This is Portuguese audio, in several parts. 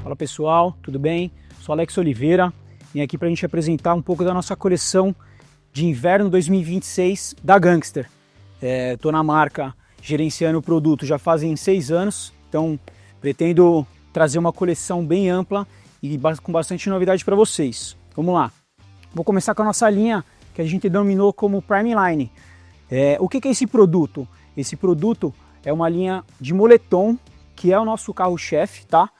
Fala pessoal, tudo bem? Sou Alex Oliveira, vim aqui para a gente apresentar um pouco da nossa coleção de inverno 2026 da Gangster. Estou na marca gerenciando o produto já fazem 6 anos, então pretendo trazer uma coleção bem ampla e com bastante novidade para vocês. Vamos lá, vou começar com a nossa linha que a gente denominou como Prime Line. O que é esse produto? Esse produto é uma linha de moletom, que é o nosso carro-chefe, tá?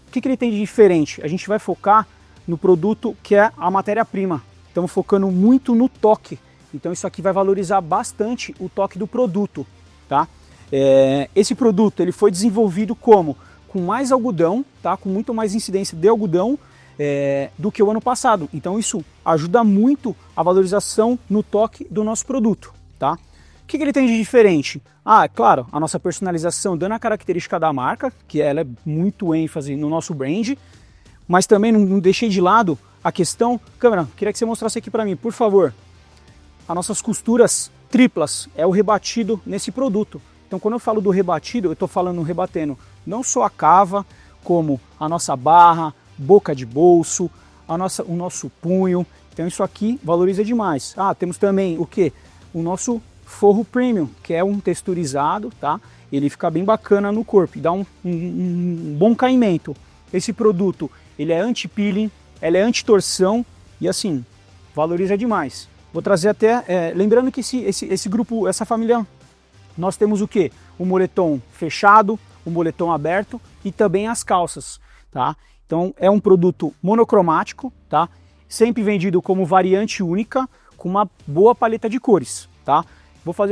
O que ele tem de diferente? A gente vai focar no produto que é a matéria-prima. Estamos focando muito no toque. Então isso aqui vai valorizar bastante o toque do produto, tá? Esse produto ele foi desenvolvido como? Com mais algodão, tá? Com muito mais incidência de algodão do que o ano passado. Então isso ajuda muito a valorização no toque do nosso produto, tá? O que ele tem de diferente? Claro, a nossa personalização dando a característica da marca, que ela é muito ênfase no nosso brand, mas também não deixei de lado a questão... Câmera, queria que você mostrasse aqui para mim, por favor. As nossas costuras triplas é o rebatido nesse produto. Então quando eu falo do rebatido, eu estou falando rebatendo não só a cava, como a nossa barra, boca de bolso, o nosso punho. Então isso aqui valoriza demais. Temos também o que? O nosso forro premium, que é um texturizado, tá? Ele fica bem bacana no corpo e dá um bom caimento. Esse produto, ele é anti-peeling, ele é anti-torção e assim, valoriza demais. Vou trazer até, lembrando que esse grupo, essa família, nós temos o que? O moletom fechado, o moletom aberto e também as calças, tá? Então é um produto monocromático, tá? Sempre vendido como variante única, com uma boa paleta de cores, tá?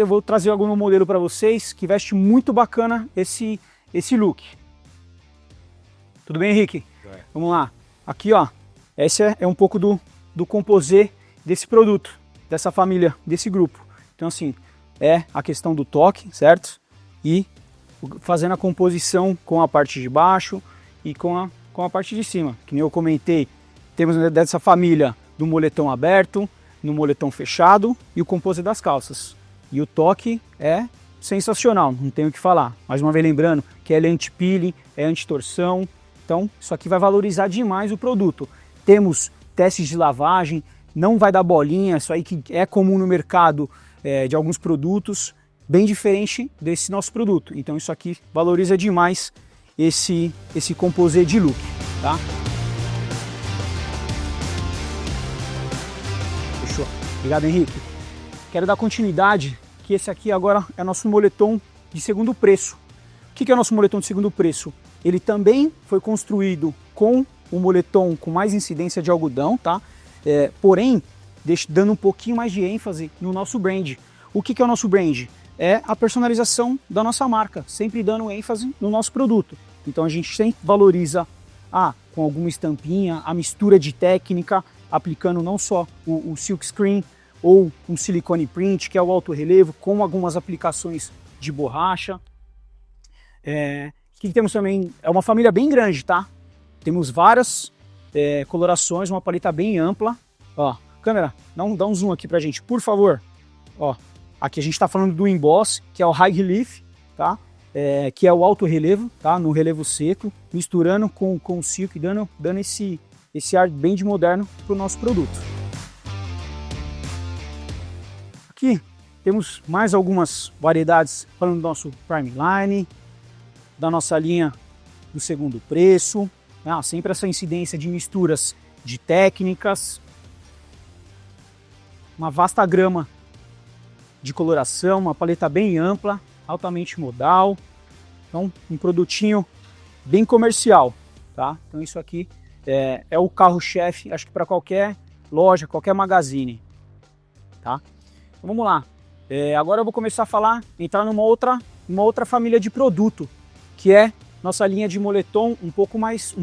Vou trazer algum modelo para vocês que veste muito bacana esse look. Tudo bem, Henrique? Vamos lá. Aqui, ó, esse é um pouco do composê desse produto, dessa família, desse grupo. Então, assim, é a questão do toque, certo? E fazendo a composição com a parte de baixo e com a parte de cima. Que nem eu comentei, temos dessa família do moletom aberto, no moletom fechado e o composê das calças. E o toque é sensacional, não tenho o que falar. Mais uma vez lembrando que ele é anti-peeling, é anti-torção. Então isso aqui vai valorizar demais o produto. Temos testes de lavagem, não vai dar bolinha, isso aí que é comum no mercado de alguns produtos, bem diferente desse nosso produto. Então isso aqui valoriza demais esse composê de look, tá? Fechou. Obrigado, Henrique. Quero dar continuidade, que esse aqui agora é nosso moletom de segundo preço. O que é o nosso moletom de segundo preço? Ele também foi construído com um moletom com mais incidência de algodão, tá? Porém, dando um pouquinho mais de ênfase no nosso brand. O que é o nosso brand? É a personalização da nossa marca, sempre dando ênfase no nosso produto. Então a gente sempre valoriza com alguma estampinha, a mistura de técnica, aplicando não só o silk screen ou um silicone print, que é o alto relevo, com algumas aplicações de borracha. Que temos também, é uma família bem grande, tá? Temos várias colorações, uma paleta bem ampla. Ó, câmera, dá um zoom aqui pra gente, por favor. Ó, aqui a gente tá falando do emboss, que é o high relief, tá? Que é o alto relevo, tá? No relevo seco, misturando com o silk, dando esse ar bem de moderno pro nosso produto. Aqui temos mais algumas variedades falando do nosso Prime Line, da nossa linha do segundo preço, sempre essa incidência de misturas de técnicas, uma vasta gama de coloração, uma paleta bem ampla, altamente modal, então um produtinho bem comercial, tá? Então isso aqui é o carro-chefe, acho que para qualquer loja, qualquer magazine, tá? Então vamos lá, agora eu vou começar a entrar numa outra família de produto, que é nossa linha de moletom um pouco mais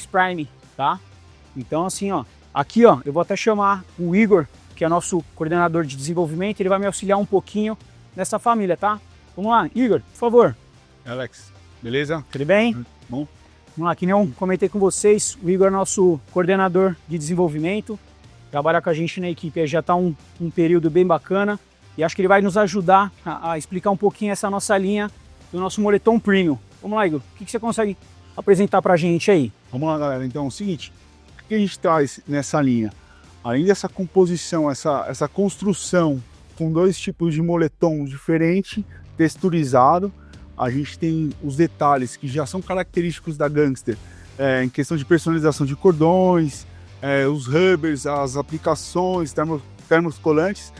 prime, tá? Então assim, ó, aqui ó, eu vou até chamar o Igor, que é nosso coordenador de desenvolvimento, ele vai me auxiliar um pouquinho nessa família, tá? Vamos lá, Igor, por favor. Alex, beleza? Tudo bem? Bom. Vamos lá, que nem eu comentei com vocês, o Igor é nosso coordenador de desenvolvimento, trabalha com a gente na equipe já está um período bem bacana e acho que ele vai nos ajudar a explicar um pouquinho essa nossa linha do nosso moletom premium. Vamos lá, Igor, o que você consegue apresentar para a gente aí? Vamos lá, galera. Então é o seguinte, o que a gente traz nessa linha? Além dessa composição, essa construção com dois tipos de moletom diferente, texturizado, a gente tem os detalhes que já são característicos da Gangster, em questão de personalização de cordões, os rubbers, as aplicações, termocolantes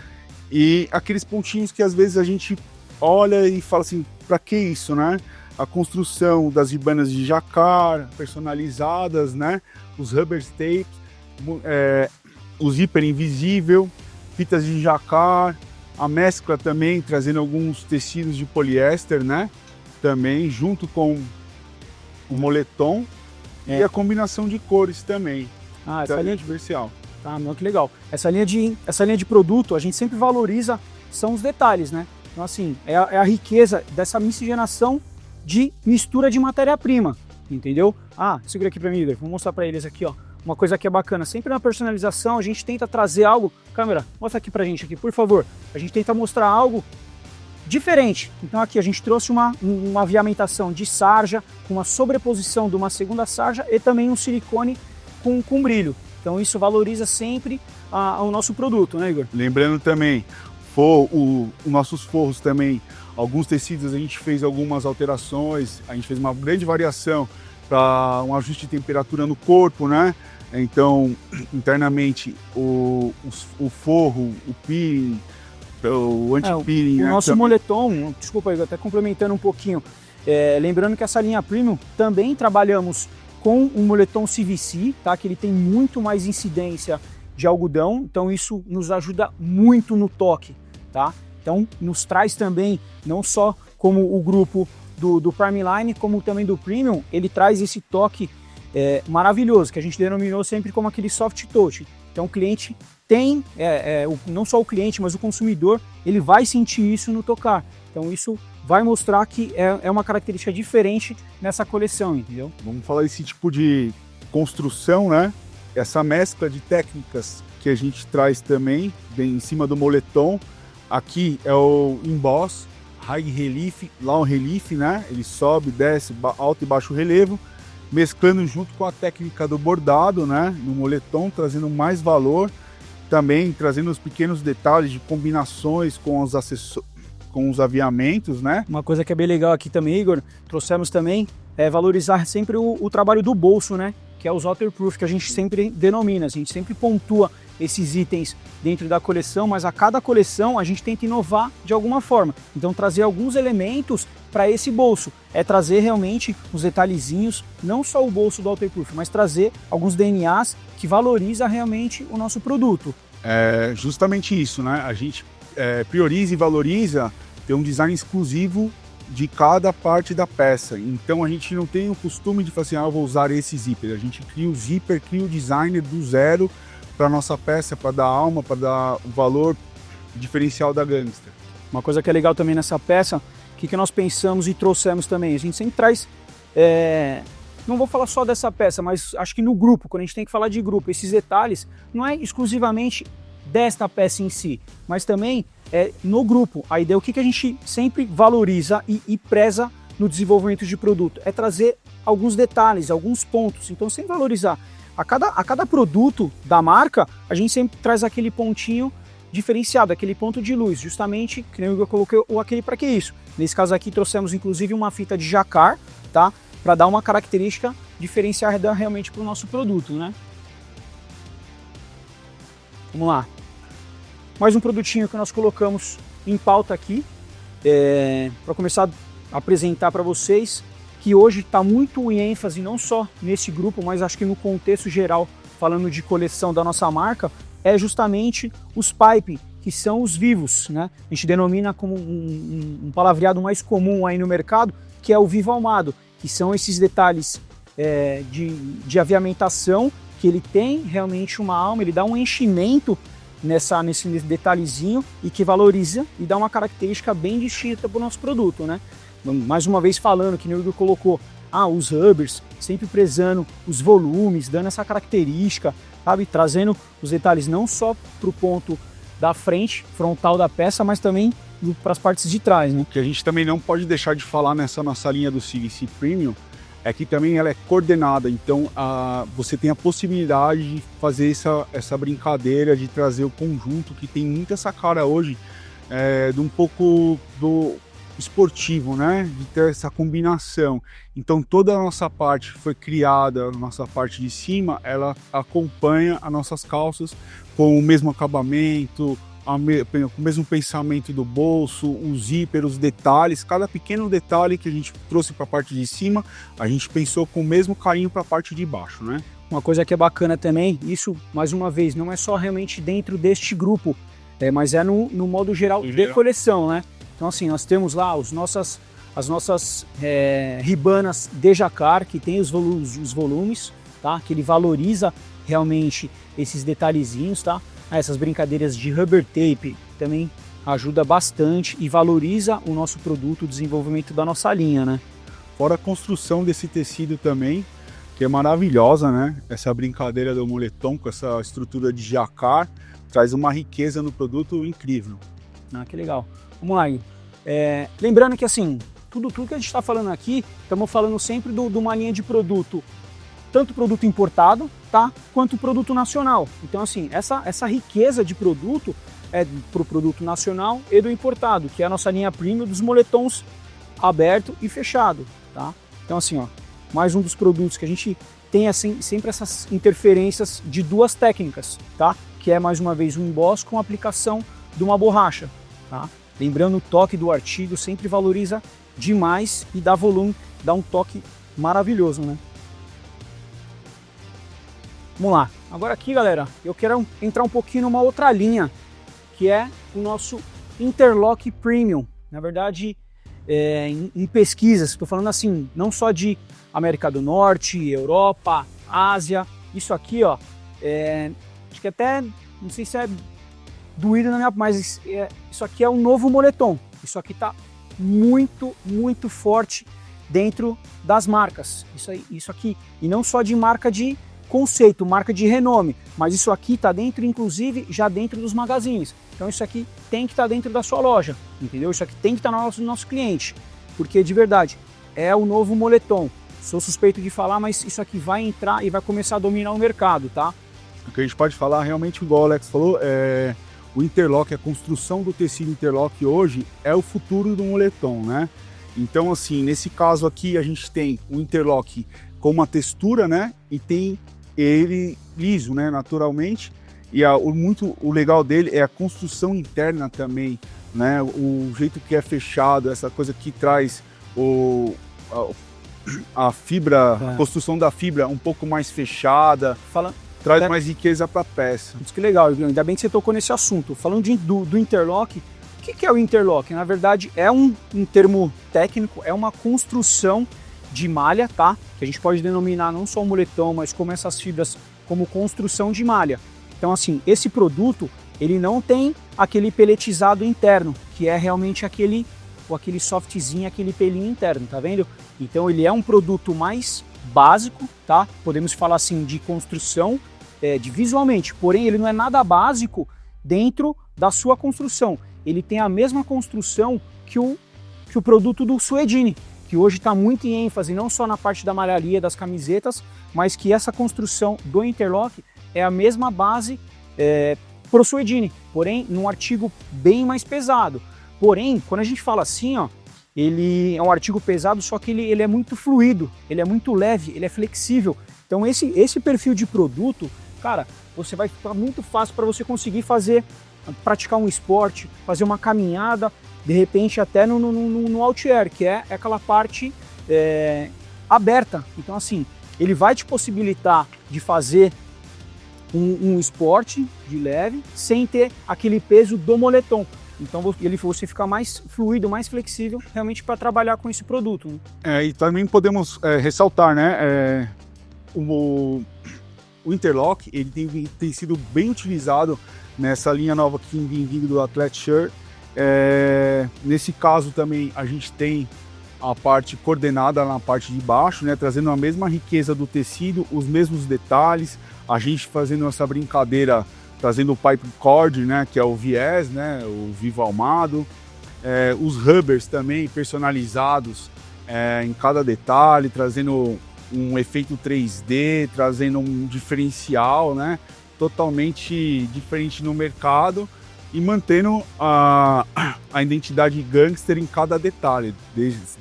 e aqueles pontinhos que às vezes a gente olha e fala assim, para que isso, né? A construção das ribanas de jacar personalizadas, né? Os rubber tapes, o zíper invisível, fitas de jacar, a mescla também trazendo alguns tecidos de poliéster, né? Também junto com o moletom e a combinação de cores também. Ah, essa linha diversal. Tá, muito legal. Essa linha de produto, a gente sempre valoriza, são os detalhes, né? Então, assim, é a riqueza dessa miscigenação de mistura de matéria-prima, entendeu? Ah, segura aqui para mim, vou mostrar para eles aqui, ó. Uma coisa que é bacana, sempre na personalização a gente tenta trazer algo, câmera, mostra aqui pra gente aqui, por favor. A gente tenta mostrar algo diferente. Então aqui a gente trouxe uma aviamentação de sarja, com uma sobreposição de uma segunda sarja e também um silicone com brilho. Então isso valoriza sempre o nosso produto, né, Igor? Lembrando também, os nossos forros também, alguns tecidos a gente fez algumas alterações, a gente fez uma grande variação para um ajuste de temperatura no corpo, né? Então, internamente, o forro, o peeling, o anti-peeling... O nosso moletom, desculpa, Igor, até complementando um pouquinho, lembrando que essa linha Premium também trabalhamos com o moletom CVC, tá? Que ele tem muito mais incidência de algodão, então isso nos ajuda muito no toque, tá? Então, nos traz também, não só como o grupo do Prime Line, como também do Premium, ele traz esse toque maravilhoso, que a gente denominou sempre como aquele soft touch. Então o cliente tem, não só o cliente, mas o consumidor, ele vai sentir isso no tocar. Então isso vai mostrar que é uma característica diferente nessa coleção, entendeu? Vamos falar desse tipo de construção, né? Essa mescla de técnicas que a gente traz também, bem em cima do moletom. Aqui é o emboss, high relief, low relief, né? Ele sobe, desce, alto e baixo relevo, mesclando junto com a técnica do bordado, né? No moletom, trazendo mais valor, também trazendo os pequenos detalhes de combinações com os com os aviamentos, né? Uma coisa que é bem legal aqui também, Igor, trouxemos também, valorizar sempre o trabalho do bolso, né? Que é os waterproof, que a gente sempre denomina, a gente sempre pontua esses itens dentro da coleção, mas a cada coleção a gente tenta inovar de alguma forma. Então trazer alguns elementos para esse bolso, trazer realmente os detalhezinhos, não só o bolso do waterproof, mas trazer alguns DNAs que valoriza realmente o nosso produto. É justamente isso, né? A gente prioriza e valoriza ter um design exclusivo de cada parte da peça. Então a gente não tem o costume de falar assim, eu vou usar esse zíper. A gente cria o zíper, cria o designer do zero para nossa peça, para dar alma, para dar o valor diferencial da Gangster. Uma coisa que é legal também nessa peça, o que nós pensamos e trouxemos também, a gente sempre traz, não vou falar só dessa peça, mas acho que no grupo, quando a gente tem que falar de grupo, esses detalhes não é exclusivamente desta peça em si, mas também no grupo. A ideia, o que a gente sempre valoriza e preza no desenvolvimento de produto, é trazer alguns detalhes, alguns pontos. Então, sem valorizar a cada produto da marca, a gente sempre traz aquele pontinho diferenciado, aquele ponto de luz, justamente, que nem eu coloquei aquele para que isso. Nesse caso aqui, trouxemos inclusive uma fita de jacar, tá? Para dar uma característica diferenciada realmente para o nosso produto, né? Vamos lá. Mais um produtinho que nós colocamos em pauta aqui, para começar a apresentar para vocês, que hoje está muito em ênfase, não só nesse grupo, mas acho que no contexto geral, falando de coleção da nossa marca, é justamente os pipe, que são os vivos, né? A gente denomina como um palavreado mais comum aí no mercado, que é o vivo almado, que são esses detalhes de aviamentação, que ele tem realmente uma alma, ele dá um enchimento nesse detalhezinho e que valoriza e dá uma característica bem distinta para o nosso produto, né? Mais uma vez falando, que o Igor colocou, os rubbers, sempre prezando os volumes, dando essa característica, sabe? Trazendo os detalhes não só para o ponto da frente, frontal da peça, mas também para as partes de trás, né? O que a gente também não pode deixar de falar nessa nossa linha do CVC Premium é que também ela é coordenada, então você tem a possibilidade de fazer essa brincadeira, de trazer o conjunto, que tem muito essa cara hoje, de um pouco do esportivo, né? De ter essa combinação. Então toda a nossa parte foi criada, a nossa parte de cima, ela acompanha as nossas calças com o mesmo acabamento, com o mesmo pensamento do bolso, o zíper, os detalhes, cada pequeno detalhe que a gente trouxe para a parte de cima, a gente pensou com o mesmo carinho para a parte de baixo, né? Uma coisa que é bacana também, isso, mais uma vez, não é só realmente dentro deste grupo, mas é no modo geral de coleção, né? Então assim, nós temos lá as nossas ribanas de jacquard, que tem os volumes, tá? Que ele valoriza realmente esses detalhezinhos, tá? Essas brincadeiras de rubber tape também ajuda bastante e valoriza o nosso produto, o desenvolvimento da nossa linha, né? Fora a construção desse tecido também, que é maravilhosa, né? Essa brincadeira do moletom com essa estrutura de jacquard traz uma riqueza no produto incrível. Ah, que legal. Vamos lá, Igor. Lembrando que assim, tudo que a gente está falando aqui, estamos falando sempre de uma linha de produto, tanto produto importado, tá, quanto produto nacional. Então assim, essa riqueza de produto é para o produto nacional e do importado, que é a nossa linha premium dos moletons aberto e fechado, tá? Então assim, ó, mais um dos produtos que a gente tem assim, sempre essas interferências de duas técnicas, tá? Que é mais uma vez um emboss com aplicação de uma borracha, tá? Lembrando, o toque do artigo sempre valoriza demais e dá volume, dá um toque maravilhoso, né? Vamos lá. Agora aqui, galera, eu quero entrar um pouquinho numa outra linha, que é o nosso Interlock Premium. Na verdade, em pesquisas, estou falando assim, não só de América do Norte, Europa, Ásia. Isso aqui, ó, acho que até, não sei se é doído na minha, mas isso aqui é um novo moletom. Isso aqui tá muito, muito forte dentro das marcas. Isso aqui, e não só de marca de conceito, marca de renome, mas isso aqui tá dentro, inclusive, já dentro dos magazines. Então isso aqui tem que estar dentro da sua loja, entendeu? Isso aqui tem que estar no nosso cliente, porque de verdade, é o novo moletom. Sou suspeito de falar, mas isso aqui vai entrar e vai começar a dominar o mercado, tá? O que a gente pode falar, realmente, igual o Alex falou, o interlock, a construção do tecido interlock hoje é o futuro do moletom, né? Então, assim, nesse caso aqui, a gente tem o interlock com uma textura, né? E tem ele liso, né? Naturalmente. E o legal dele é a construção interna também, né? O jeito que é fechado, essa coisa que traz a fibra, a construção da fibra um pouco mais fechada. Traz mais riqueza para a peça. Isso que legal, ainda bem que você tocou nesse assunto. Falando do interlock, o que é o interlock? Na verdade, é um termo técnico, é uma construção de malha, tá? Que a gente pode denominar não só o moletom, mas como essas fibras, como construção de malha. Então, assim, esse produto, ele não tem aquele peletizado interno, que é realmente aquele softzinho, aquele pelinho interno, tá vendo? Então, ele é um produto mais básico, tá? Podemos falar assim de construção, de visualmente, porém ele não é nada básico dentro da sua construção. Ele tem a mesma construção que o produto do Suedini, que hoje está muito em ênfase não só na parte da malharia, das camisetas, mas que essa construção do interlock é a mesma base pro Suedini, porém num artigo bem mais pesado. Porém, quando a gente fala assim, ó, ele é um artigo pesado, só que ele é muito fluido, ele é muito leve, ele é flexível. Então esse perfil de produto, cara, vai ficar muito fácil para você conseguir praticar um esporte, fazer uma caminhada, de repente até no outwear, que é aquela parte aberta. Então assim, ele vai te possibilitar de fazer um esporte de leve, sem ter aquele peso do moletom. Então você fica mais fluido, mais flexível realmente para trabalhar com esse produto. Né? E também podemos ressaltar, né? O interlock ele tem sido bem utilizado nessa linha nova que vem vindo do Athletic Shirt. Nesse caso também a gente tem a parte coordenada na parte de baixo, né? Trazendo a mesma riqueza do tecido, os mesmos detalhes, a gente fazendo essa brincadeira, trazendo o pipe cord, né, que é o viés, né, o vivo almado, os rubbers também personalizados em cada detalhe, trazendo um efeito 3D, trazendo um diferencial, né? Totalmente diferente no mercado e mantendo a identidade gangster em cada detalhe,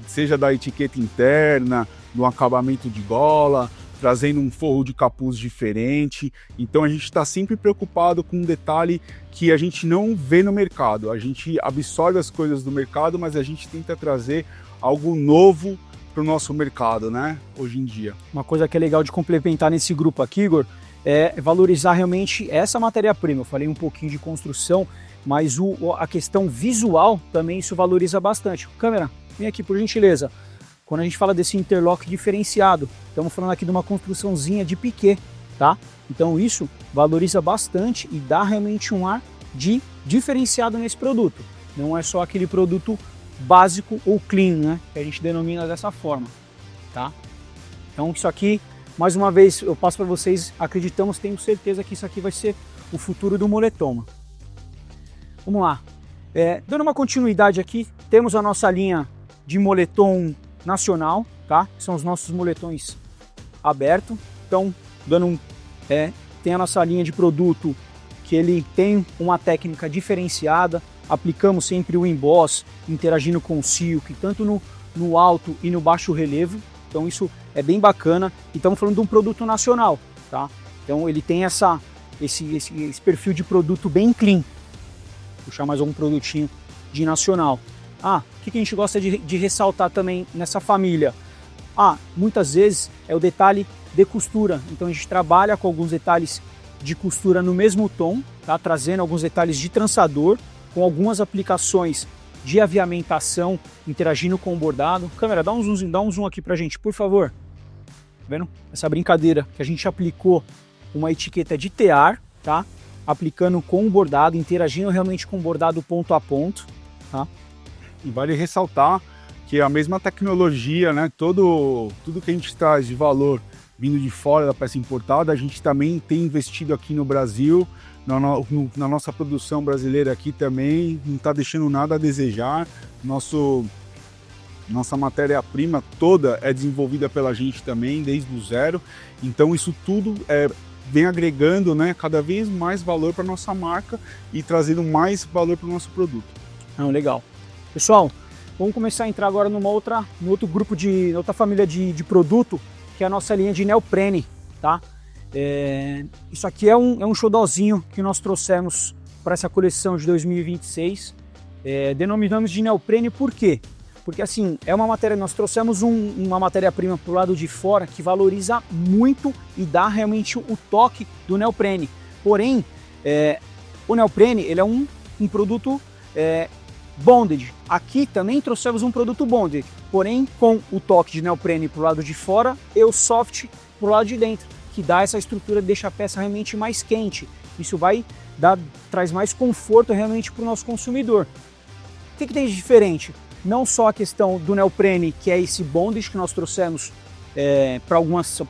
seja da etiqueta interna, do acabamento de gola, trazendo um forro de capuz diferente. Então a gente está sempre preocupado com um detalhe que a gente não vê no mercado. A gente absorve as coisas do mercado, mas a gente tenta trazer algo novo para o nosso mercado, né? Hoje em dia. Uma coisa que é legal de complementar nesse grupo aqui, Igor, é valorizar realmente essa matéria-prima. Eu falei um pouquinho de construção, mas a questão visual também isso valoriza bastante. Câmera, vem aqui por gentileza. Quando a gente fala desse interlock diferenciado, estamos falando aqui de uma construçãozinha de piquê, tá? Então isso valoriza bastante e dá realmente um ar de diferenciado nesse produto. Não é só aquele produto básico ou clean, né? Que a gente denomina dessa forma, tá? Então isso aqui, mais uma vez, eu passo para vocês, acreditamos, tenho certeza que isso aqui vai ser o futuro do moletom. Vamos lá. Dando uma continuidade aqui, temos a nossa linha de moletom nacional, tá? São os nossos moletões abertos. Então, tem a nossa linha de produto que ele tem uma técnica diferenciada. Aplicamos sempre o emboss interagindo com o silk, tanto no alto e no baixo relevo. Então isso é bem bacana. E estamos falando de um produto nacional, tá? Então ele tem esse perfil de produto bem clean. Vou puxar mais algum produtinho de nacional. O que a gente gosta de ressaltar também nessa família? Muitas vezes é o detalhe de costura. Então a gente trabalha com alguns detalhes de costura no mesmo tom, tá? Trazendo alguns detalhes de trançador, com algumas aplicações de aviamentação, interagindo com o bordado. Câmera, dá um zoom aqui pra gente, por favor. Tá vendo? Essa brincadeira que a gente aplicou uma etiqueta de tear, tá? Aplicando com o bordado, interagindo realmente com o bordado ponto a ponto, tá? E vale ressaltar que a mesma tecnologia, né? Tudo que a gente traz de valor vindo de fora da peça importada, a gente também tem investido aqui no Brasil, na nossa produção brasileira aqui também, não está deixando nada a desejar. Nossa matéria-prima toda é desenvolvida pela gente também, desde o zero. Então isso tudo vem agregando, né, cada vez mais valor para nossa marca e trazendo mais valor para o nosso produto. Legal. Pessoal, vamos começar a entrar agora no outro grupo outra família de produto, que é a nossa linha de neoprene, tá? Isso aqui é um xodózinho que nós trouxemos para essa coleção de 2026. Denominamos de neoprene por quê? Porque assim, nós trouxemos uma matéria-prima para o lado de fora que valoriza muito e dá realmente o toque do neoprene. Porém, o neoprene ele é um produto bonded. Aqui também trouxemos um produto bonded, porém com o toque de neoprene para o lado de fora e o soft para o lado de dentro, que dá essa estrutura, deixa a peça realmente mais quente. Isso traz mais conforto realmente para o nosso consumidor. O que tem de diferente? Não só a questão do neoprene, que é esse bondage que nós trouxemos para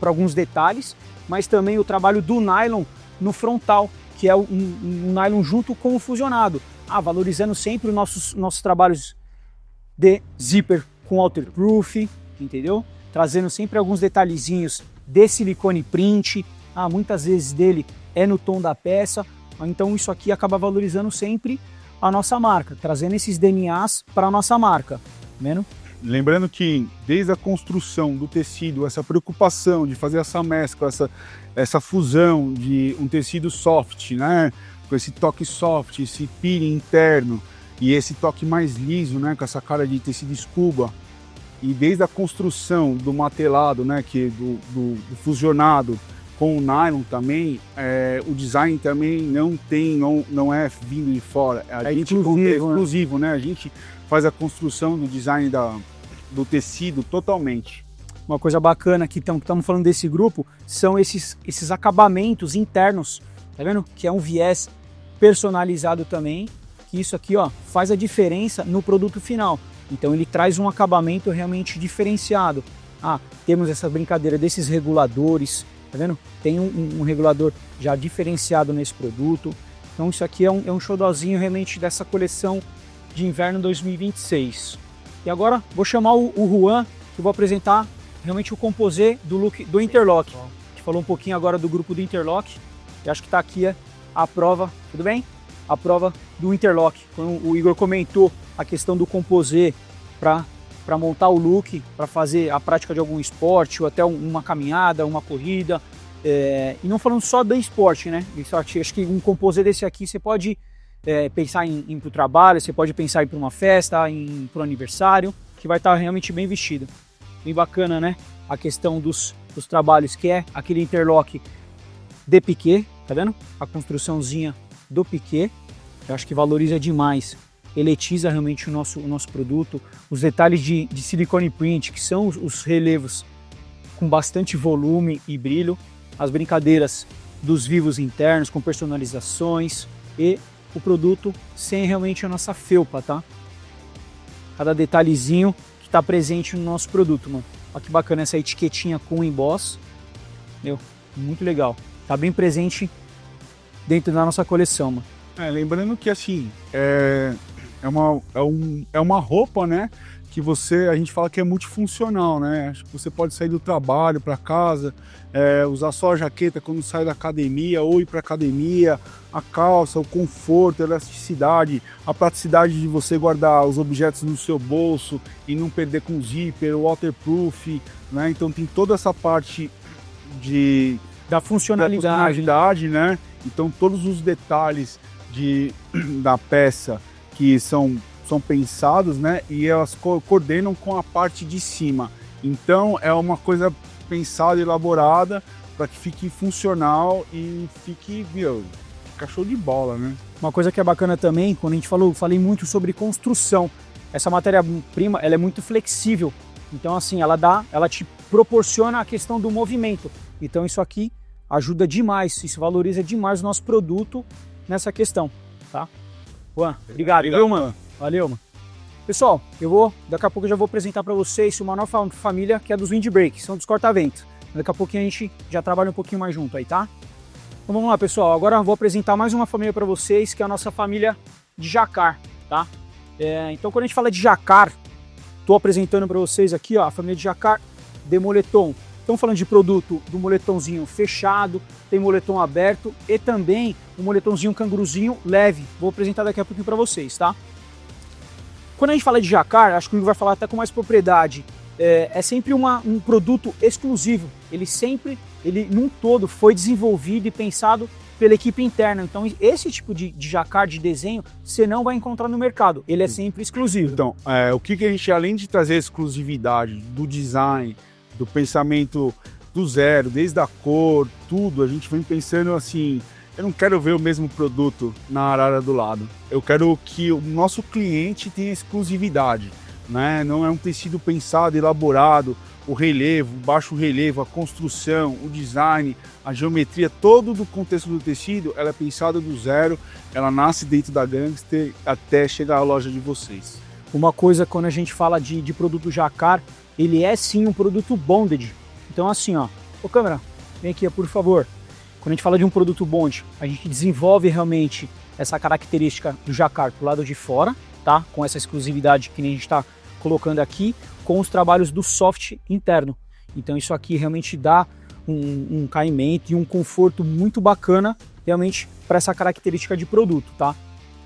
alguns detalhes, mas também o trabalho do nylon no frontal, que é um nylon junto com o fusionado. Valorizando sempre os nossos trabalhos de zíper com waterproof, entendeu? Trazendo sempre alguns detalhezinhos de silicone print, muitas vezes dele é no tom da peça, então isso aqui acaba valorizando sempre a nossa marca, trazendo esses DNAs para a nossa marca, tá vendo? Lembrando que desde a construção do tecido, essa preocupação de fazer essa mescla, essa fusão de um tecido soft, né? Com esse toque soft, esse peeling interno e esse toque mais liso, né? Com essa cara de tecido scuba. E desde a construção do matelado, né? Que do fusionado com o nylon também, o design também não é vindo de fora. A gente é exclusivo, né? A gente faz a construção do design do tecido totalmente. Uma coisa bacana que estamos falando desse grupo são esses acabamentos internos, tá vendo? Que é um viés personalizado também, que isso aqui faz a diferença no produto final. Então ele traz um acabamento realmente diferenciado. Temos essa brincadeira desses reguladores, tá vendo? Tem um regulador já diferenciado nesse produto. Então isso aqui é um xodózinho realmente dessa coleção de inverno 2026. E agora vou chamar o Juan, que eu vou apresentar realmente o composê do look do Interlock. A gente falou um pouquinho agora do grupo do Interlock, e acho que está aqui a prova, tudo bem? A prova do Interlock. Quando o Igor comentou a questão do composê para montar o look, para fazer a prática de algum esporte, ou até uma caminhada, uma corrida, e não falando só do esporte, né? Acho que um composê desse aqui você pode pensar em ir para o trabalho, você pode pensar em ir para uma festa, em para um aniversário, que vai estar realmente bem vestido. Bem bacana, né? A questão dos trabalhos, que é aquele interlock de piquê, tá vendo? A construçãozinha do piquê, eu acho que valoriza demais, eletiza realmente o nosso produto. Os detalhes de silicone print, que são os relevos com bastante volume e brilho, as brincadeiras dos vivos internos com personalizações e o produto sem realmente a nossa felpa, tá? Cada detalhezinho que está presente no nosso produto, mano. Olha que bacana essa etiquetinha com emboss, meu, muito legal. Tá bem presente dentro da nossa coleção, mano. Lembrando que assim, é uma roupa, né, que a gente fala que é multifuncional, né? Acho que você pode sair do trabalho para casa, usar só a jaqueta quando sai da academia ou ir para academia, a calça, o conforto, a elasticidade, a praticidade de você guardar os objetos no seu bolso e não perder com zíper, o waterproof, né? Então tem toda essa parte da funcionalidade, né? Então todos os detalhes da peça que são pensados, né? E elas coordenam com a parte de cima. Então é uma coisa pensada, elaborada para que fique funcional e fique, fica show de bola, né? Uma coisa que é bacana também, quando a gente falei muito sobre construção. Essa matéria-prima, ela é muito flexível. Então assim, ela te proporciona a questão do movimento. Então isso aqui ajuda demais, isso valoriza demais o nosso produto nessa questão, tá? Juan, obrigado, viu, mano? Valeu, mano. Pessoal, daqui a pouco eu já vou apresentar para vocês uma nova família que é dos Windbreak, são dos corta-vento. Daqui a pouquinho a gente já trabalha um pouquinho mais junto aí, tá? Então vamos lá, pessoal. Agora eu vou apresentar mais uma família para vocês, que é a nossa família de Jacquard, tá? Então quando a gente fala de Jacquard, tô apresentando para vocês aqui, ó, a família de Jacquard de moletom. Estamos falando de produto do moletomzinho fechado, tem moletom aberto e também um moletomzinho canguruzinho leve. Vou apresentar daqui a pouquinho para vocês, tá? Quando a gente fala de Jacquard, acho que o Igor vai falar até com mais propriedade, é sempre um produto exclusivo. Ele num todo foi desenvolvido e pensado pela equipe interna. Então esse tipo de Jacquard de desenho você não vai encontrar no mercado. Ele é sempre exclusivo. Então, o que a gente, além de trazer a exclusividade do design, do pensamento do zero, desde a cor, tudo, a gente vem pensando assim, eu não quero ver o mesmo produto na arara do lado. Eu quero que o nosso cliente tenha exclusividade, né? Não é um tecido pensado, elaborado, o relevo, o baixo relevo, a construção, o design, a geometria, todo do contexto do tecido, ela é pensada do zero, ela nasce dentro da Gangster até chegar à loja de vocês. Uma coisa, quando a gente fala de produto Jacquard, ele é sim um produto bonded. Então assim, ó, ô câmera, vem aqui, por favor. Quando a gente fala de um produto bond, a gente desenvolve realmente essa característica do Jacquard pro lado de fora, tá? Com essa exclusividade que nem a gente está colocando aqui, com os trabalhos do soft interno. Então isso aqui realmente dá um caimento e um conforto muito bacana realmente para essa característica de produto, tá?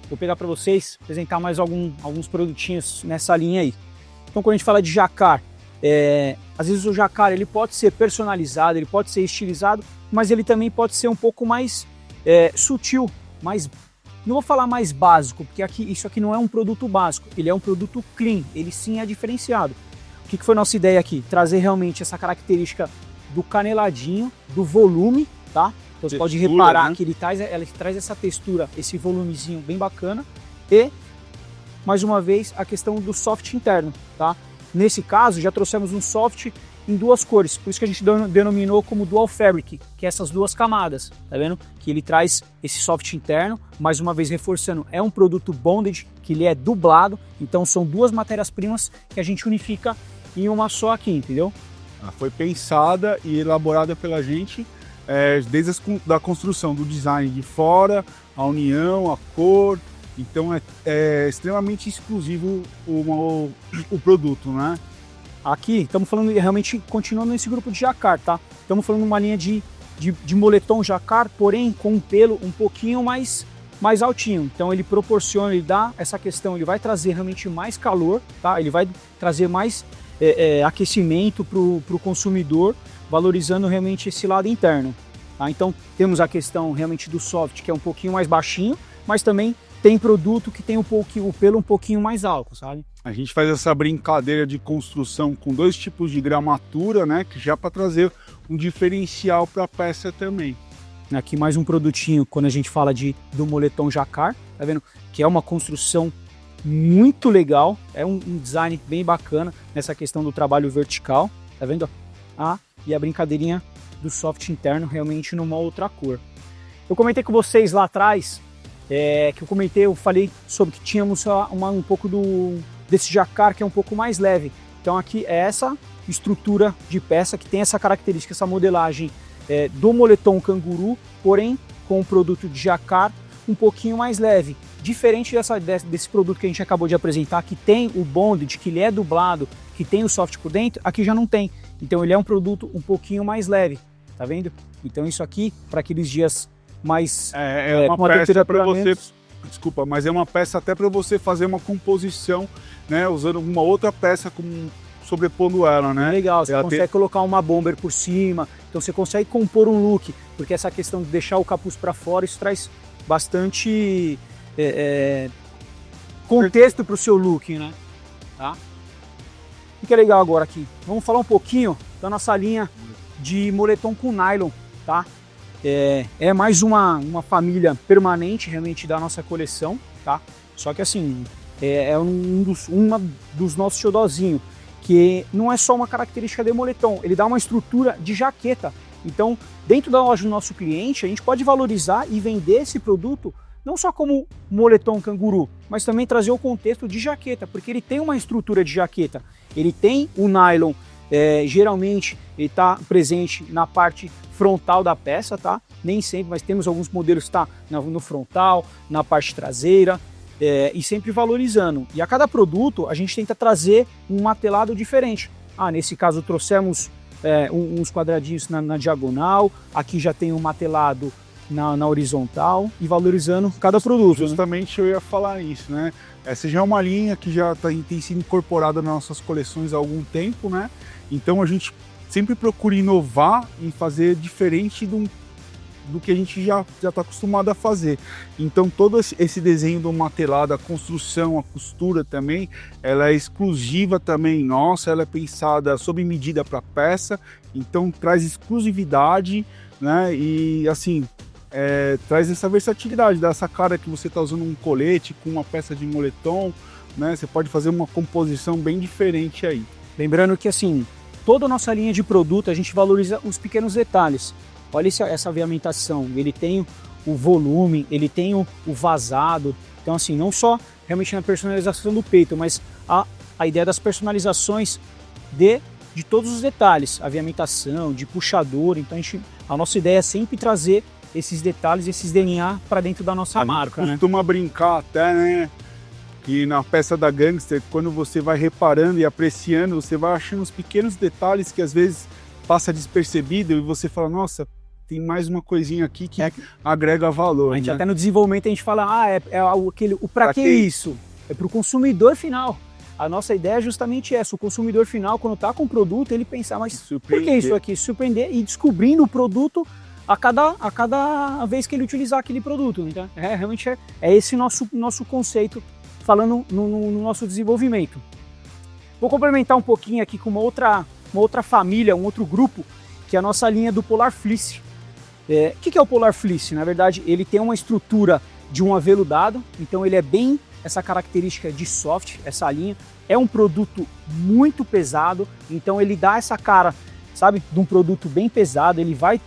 Vou pegar para vocês, apresentar mais alguns produtinhos nessa linha aí. Então quando a gente fala de Jacquard, às vezes o Jacquard ele pode ser personalizado, ele pode ser estilizado, mas ele também pode ser um pouco mais sutil, não vou falar mais básico, porque isso aqui não é um produto básico, ele é um produto clean, ele sim é diferenciado. O que foi nossa ideia aqui? Trazer realmente essa característica do caneladinho, do volume, tá? Então você pode reparar, né, que ele traz essa textura, esse volumezinho bem bacana e, mais uma vez, a questão do soft interno, tá? Nesse caso, já trouxemos um soft em duas cores, por isso que a gente denominou como Dual Fabric, que é essas duas camadas, tá vendo? Que ele traz esse soft interno, mais uma vez reforçando, é um produto bonded, que ele é dublado, então são duas matérias-primas que a gente unifica em uma só aqui, entendeu? Foi pensada e elaborada pela gente desde da construção, do design de fora, a união, a cor, então é extremamente exclusivo o produto, né? aqui estamos falando realmente continuando nesse grupo de jacquard, tá? Estamos falando de uma linha de moletom jacquard, porém com um pelo um pouquinho mais altinho. Então ele proporciona, ele dá essa questão, ele vai trazer realmente mais calor, tá? Ele vai trazer mais aquecimento para o consumidor, valorizando realmente esse lado interno. Tá? Então temos a questão realmente do soft, que é um pouquinho mais baixinho, mas também tem produto que tem o pelo um pouquinho mais alto, sabe? A gente faz essa brincadeira de construção com 2 tipos de gramatura, né? Que já para trazer um diferencial para a peça também. Aqui mais um produtinho, quando a gente fala do moletom jacquard, tá vendo? Que é uma construção muito legal, é um design bem bacana nessa questão do trabalho vertical, tá vendo? E a brincadeirinha do soft interno realmente numa outra cor. Eu comentei com vocês lá atrás, eu falei sobre que tínhamos um pouco desse jacquard que é um pouco mais leve. Então aqui é essa estrutura de peça que tem essa característica, essa modelagem do moletom canguru, porém com um produto de jacquard um pouquinho mais leve. Diferente desse produto que a gente acabou de apresentar, que tem o bonded, que ele é dublado, que tem o soft por dentro, aqui já não tem. Então ele é um produto um pouquinho mais leve, tá vendo? Então isso aqui, para aqueles dias mais... uma peça para você... Desculpa, mas é uma peça até para você fazer uma composição, né? Usando uma outra peça sobrepondo ela, né? Legal, você consegue colocar uma bomber por cima, então você consegue compor um look, porque essa questão de deixar o capuz para fora, isso traz bastante contexto para o seu look, né? Tá? O que é legal agora aqui? Vamos falar um pouquinho da nossa linha de moletom com nylon, tá? É mais uma família permanente realmente da nossa coleção, tá? Só que assim, um dos nossos xodózinhos, que não é só uma característica de moletom, ele dá uma estrutura de jaqueta. Então, dentro da loja do nosso cliente, a gente pode valorizar e vender esse produto não só como moletom canguru, mas também trazer o contexto de jaqueta, porque ele tem uma estrutura de jaqueta. Ele tem o nylon, geralmente ele está presente na parte frontal da peça, tá? Nem sempre, mas temos alguns modelos que está no frontal, na parte traseira, e sempre valorizando. E a cada produto a gente tenta trazer um matelado diferente. Nesse caso trouxemos uns quadradinhos na diagonal, aqui já tem um matelado na horizontal e valorizando cada produto. Justamente, né? Eu ia falar isso, né? Essa já é uma linha que já tem sido incorporada nas nossas coleções há algum tempo, né? Então a gente sempre procura inovar e fazer diferente do que a gente já está acostumado a fazer. Então todo esse desenho do matelado, a construção, a costura também, ela é exclusiva também nossa, ela é pensada sob medida para a peça, então traz exclusividade, né? E assim, traz essa versatilidade, dá essa cara que você está usando um colete com uma peça de moletom, né? Você pode fazer uma composição bem diferente aí. Lembrando que assim, toda a nossa linha de produto a gente valoriza os pequenos detalhes. Olha essa aviamentação, ele tem o volume, ele tem o vazado. Então assim, não só realmente na personalização do peito, mas a ideia das personalizações de todos os detalhes, aviamentação, de puxador. Então a nossa ideia é sempre trazer esses detalhes, esses DNA para dentro da nossa marca. A gente costuma brincar até, né? Que na peça da Gangster, quando você vai reparando e apreciando, você vai achando os pequenos detalhes que às vezes passa despercebido e você fala, nossa, tem mais uma coisinha aqui que agrega valor. A gente, né? Até no desenvolvimento a gente fala, para que isso? É para o consumidor final. A nossa ideia é justamente essa, o consumidor final, quando está com o produto, ele pensar, mas por que isso aqui? Surpreender e descobrindo o produto a cada vez que ele utilizar aquele produto. Então, realmente é esse nosso conceito, falando no nosso desenvolvimento. Vou complementar um pouquinho aqui com uma outra família, um outro grupo, que é a nossa linha do Polar Fleece. O que é o Polar Fleece? Na verdade, ele tem uma estrutura de um aveludado, então ele é bem essa característica de soft, essa linha. É um produto muito pesado, então ele dá essa cara, sabe, de um produto bem pesado, ele vai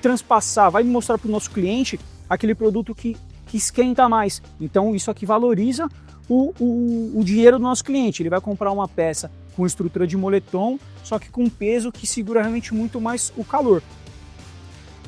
transpassar, vai mostrar para o nosso cliente aquele produto que esquenta mais. Então isso aqui valoriza o dinheiro do nosso cliente. Ele vai comprar uma peça com estrutura de moletom, só que com peso que segura realmente muito mais o calor.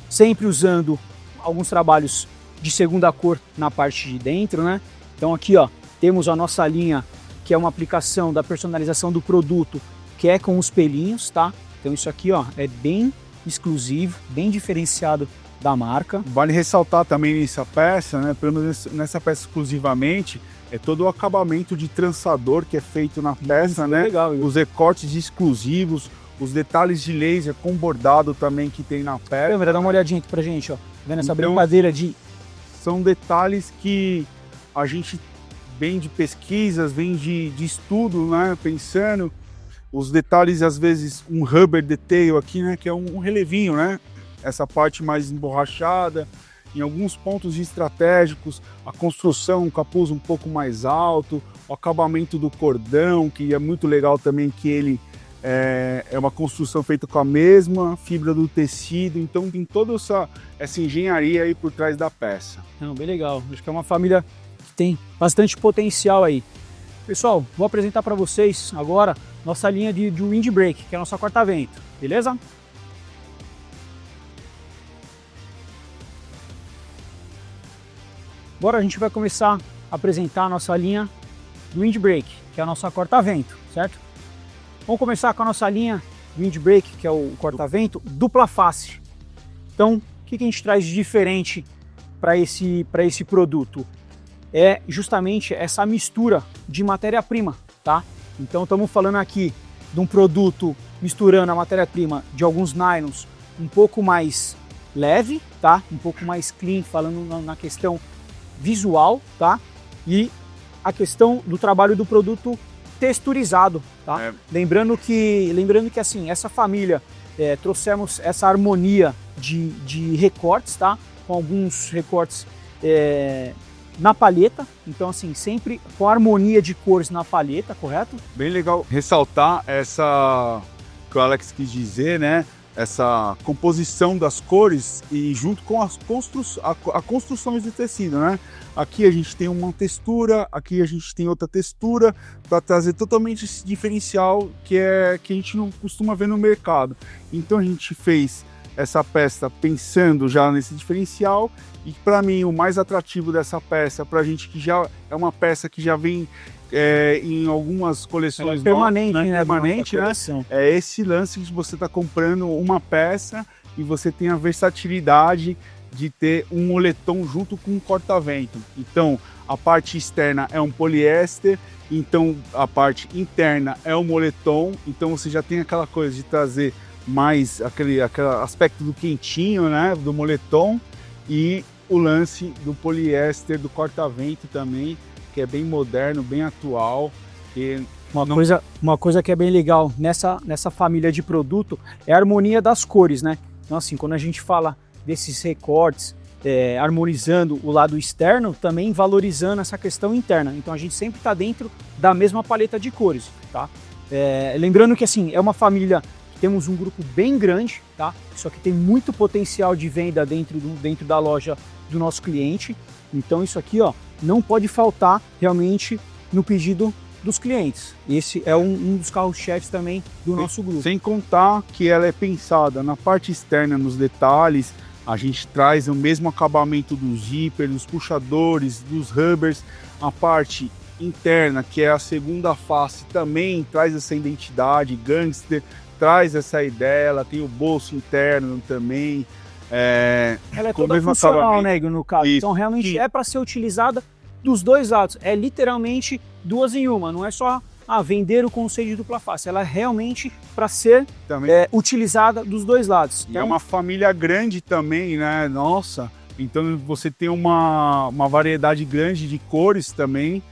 Sempre usando alguns trabalhos de segunda cor na parte de dentro, né? Então aqui, ó, temos a nossa linha que é uma aplicação da personalização do produto, que é com os pelinhos, tá? Então isso aqui, ó, é bem exclusivo, bem diferenciado da marca. Vale ressaltar também nessa peça, né, pelo menos nessa peça exclusivamente, é todo o acabamento de trançador que é feito na peça, né? Legal, os recortes exclusivos, os detalhes de laser com bordado também que tem na peça. Câmera, dá uma olhadinha aqui pra gente, ó. Vendo essa brincadeira de... São detalhes que a gente vem de pesquisas, vem de estudo, né? Pensando os detalhes, às vezes um rubber detail aqui, né? Que é um relevinho, né? Essa parte mais emborrachada, em alguns pontos estratégicos, a construção, um capuz um pouco mais alto, o acabamento do cordão, que é muito legal também, que ele é uma construção feita com a mesma fibra do tecido, então tem toda essa engenharia aí por trás da peça. Não, bem legal, acho que é uma família que tem bastante potencial aí. Pessoal, vou apresentar para vocês agora nossa linha de windbreak, que é a nossa corta-vento, beleza? Agora a gente vai começar a apresentar a nossa linha do windbreak, que é a nossa corta-vento, certo? Vamos começar com a nossa linha windbreak, que é o corta-vento dupla face. Então, o que a gente traz de diferente para esse produto? É justamente essa mistura de matéria-prima, tá? Então estamos falando aqui de um produto misturando a matéria-prima de alguns nylons um pouco mais leve, tá? Um pouco mais clean, falando na questão visual, tá? E a questão do trabalho do produto texturizado, tá? Lembrando que assim, essa família, trouxemos essa harmonia de recortes, tá? Com alguns recortes na palheta, então assim, sempre com harmonia de cores na palheta, correto? Bem legal ressaltar essa, que o Alex quis dizer, né? Essa composição das cores e junto com a construção de tecido, né? Aqui a gente tem uma textura, aqui a gente tem outra textura, para trazer totalmente esse diferencial que a gente não costuma ver no mercado. Então a gente fez essa peça pensando já nesse diferencial, e para mim o mais atrativo dessa peça, para a gente que já é uma peça que já vem em algumas coleções permanente, novas, né? Permanente, né? É esse lance que você está comprando uma peça e você tem a versatilidade de ter um moletom junto com um corta-vento. Então, a parte externa é um poliéster, então a parte interna é um moletom, então você já tem aquela coisa de trazer mais aquele aspecto do quentinho, né, do moletom, e o lance do poliéster, do corta-vento também, que é bem moderno, bem atual. E uma coisa que é bem legal nessa família de produto é a harmonia das cores, né? Então assim, quando a gente fala desses recortes, harmonizando o lado externo, também valorizando essa questão interna. Então a gente sempre está dentro da mesma paleta de cores, tá? Lembrando que assim, é uma família que temos um grupo bem grande, tá? Só que tem muito potencial de venda dentro da loja do nosso cliente. Então isso aqui, ó, não pode faltar realmente no pedido dos clientes. Esse é um dos carros-chefes também do nosso grupo. Sem contar que ela é pensada na parte externa, nos detalhes. A gente traz o mesmo acabamento dos zippers, dos puxadores, dos rubbers. A parte interna, que é a segunda face, também traz essa identidade gangster, traz essa ideia. Ela tem o bolso interno também. Ela é toda funcional, né, no caso. Isso. Então realmente é para ser utilizada dos dois lados. É literalmente duas em uma. Não é só vender o conceito de dupla face. Ela é realmente para ser utilizada dos dois lados. Então, é uma família grande também, né? Nossa, então você tem uma variedade grande de cores também.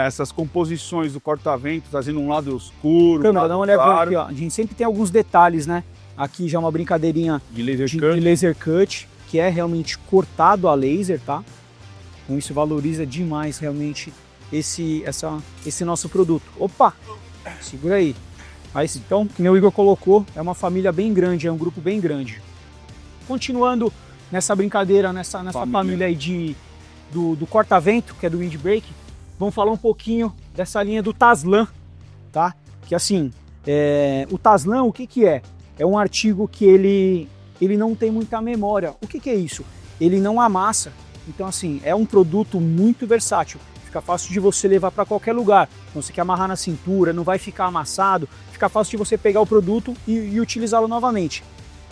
Essas composições do corta-vento trazendo um lado escuro. Câmera, dá uma olhada aqui, ó. A gente sempre tem alguns detalhes, né? Aqui já é uma brincadeirinha de laser cut, que é realmente cortado a laser, tá? Então isso valoriza demais realmente esse nosso produto. Opa! Segura aí. Então, que o Igor colocou, é uma família bem grande, é um grupo bem grande. Continuando nessa brincadeira, nessa família aí do corta-vento, que é do windbreak, vamos falar um pouquinho dessa linha do Taslan, tá? Que assim, o Taslan, o que é? É um artigo que ele não tem muita memória. O que é isso? Ele não amassa. Então assim, é um produto muito versátil. fica fácil de você levar para qualquer lugar. Então você quer amarrar na cintura, não vai ficar amassado, fica fácil de você pegar o produto e utilizá-lo novamente.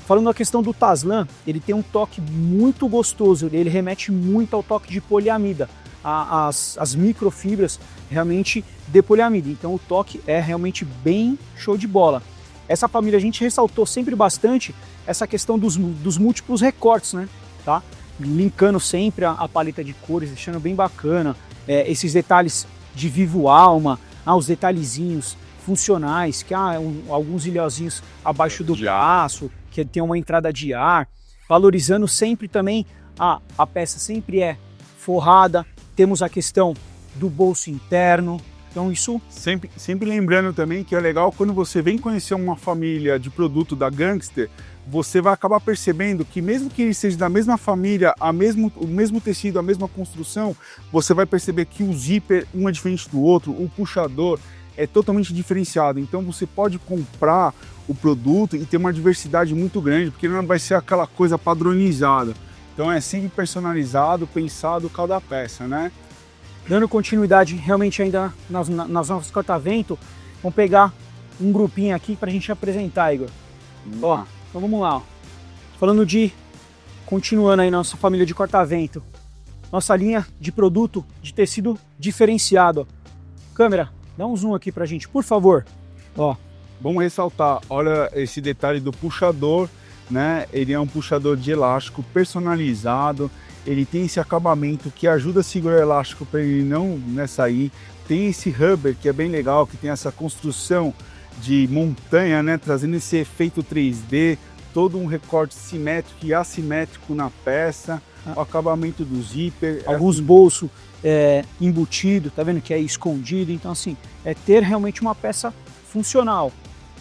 Falando na questão do Taslan, ele tem um toque muito gostoso, ele remete muito ao toque de poliamida, as microfibras realmente de poliamida, então o toque é realmente bem show de bola. Essa família a gente ressaltou sempre bastante essa questão dos múltiplos recortes, né? Tá? Linkando sempre a paleta de cores, deixando bem bacana, esses detalhes de vivo alma, os detalhezinhos funcionais, que alguns ilhozinhos abaixo do braço, que tem uma entrada de ar, valorizando sempre também, a peça sempre é forrada, temos a questão do bolso interno, então isso... Sempre lembrando também que é legal quando você vem conhecer uma família de produto da Gangster, você vai acabar percebendo que mesmo que ele seja da mesma família, o mesmo tecido, a mesma construção, você vai perceber que o zíper, um é diferente do outro, o puxador é totalmente diferenciado, então você pode comprar o produto e ter uma diversidade muito grande, porque não vai ser aquela coisa padronizada. Então é sempre personalizado, pensado cada peça, né? Dando continuidade realmente ainda nas nossas corta-vento, vamos pegar um grupinho aqui para a gente apresentar, Igor. Ó, então vamos lá. Ó. Falando continuando aí nossa família de corta-vento, nossa linha de produto de tecido diferenciado. Ó. Câmera, dá um zoom aqui para a gente, por favor. Ó. Vamos ressaltar, olha esse detalhe do puxador, né? Ele é um puxador de elástico personalizado, ele tem esse acabamento que ajuda a segurar o elástico para ele não sair. Tem esse rubber que é bem legal, que tem essa construção de montanha, né? Trazendo esse efeito 3D, todo um recorte simétrico e assimétrico na peça, o acabamento do zíper. Alguns bolsos embutidos, tá vendo que é escondido, então assim, é ter realmente uma peça funcional.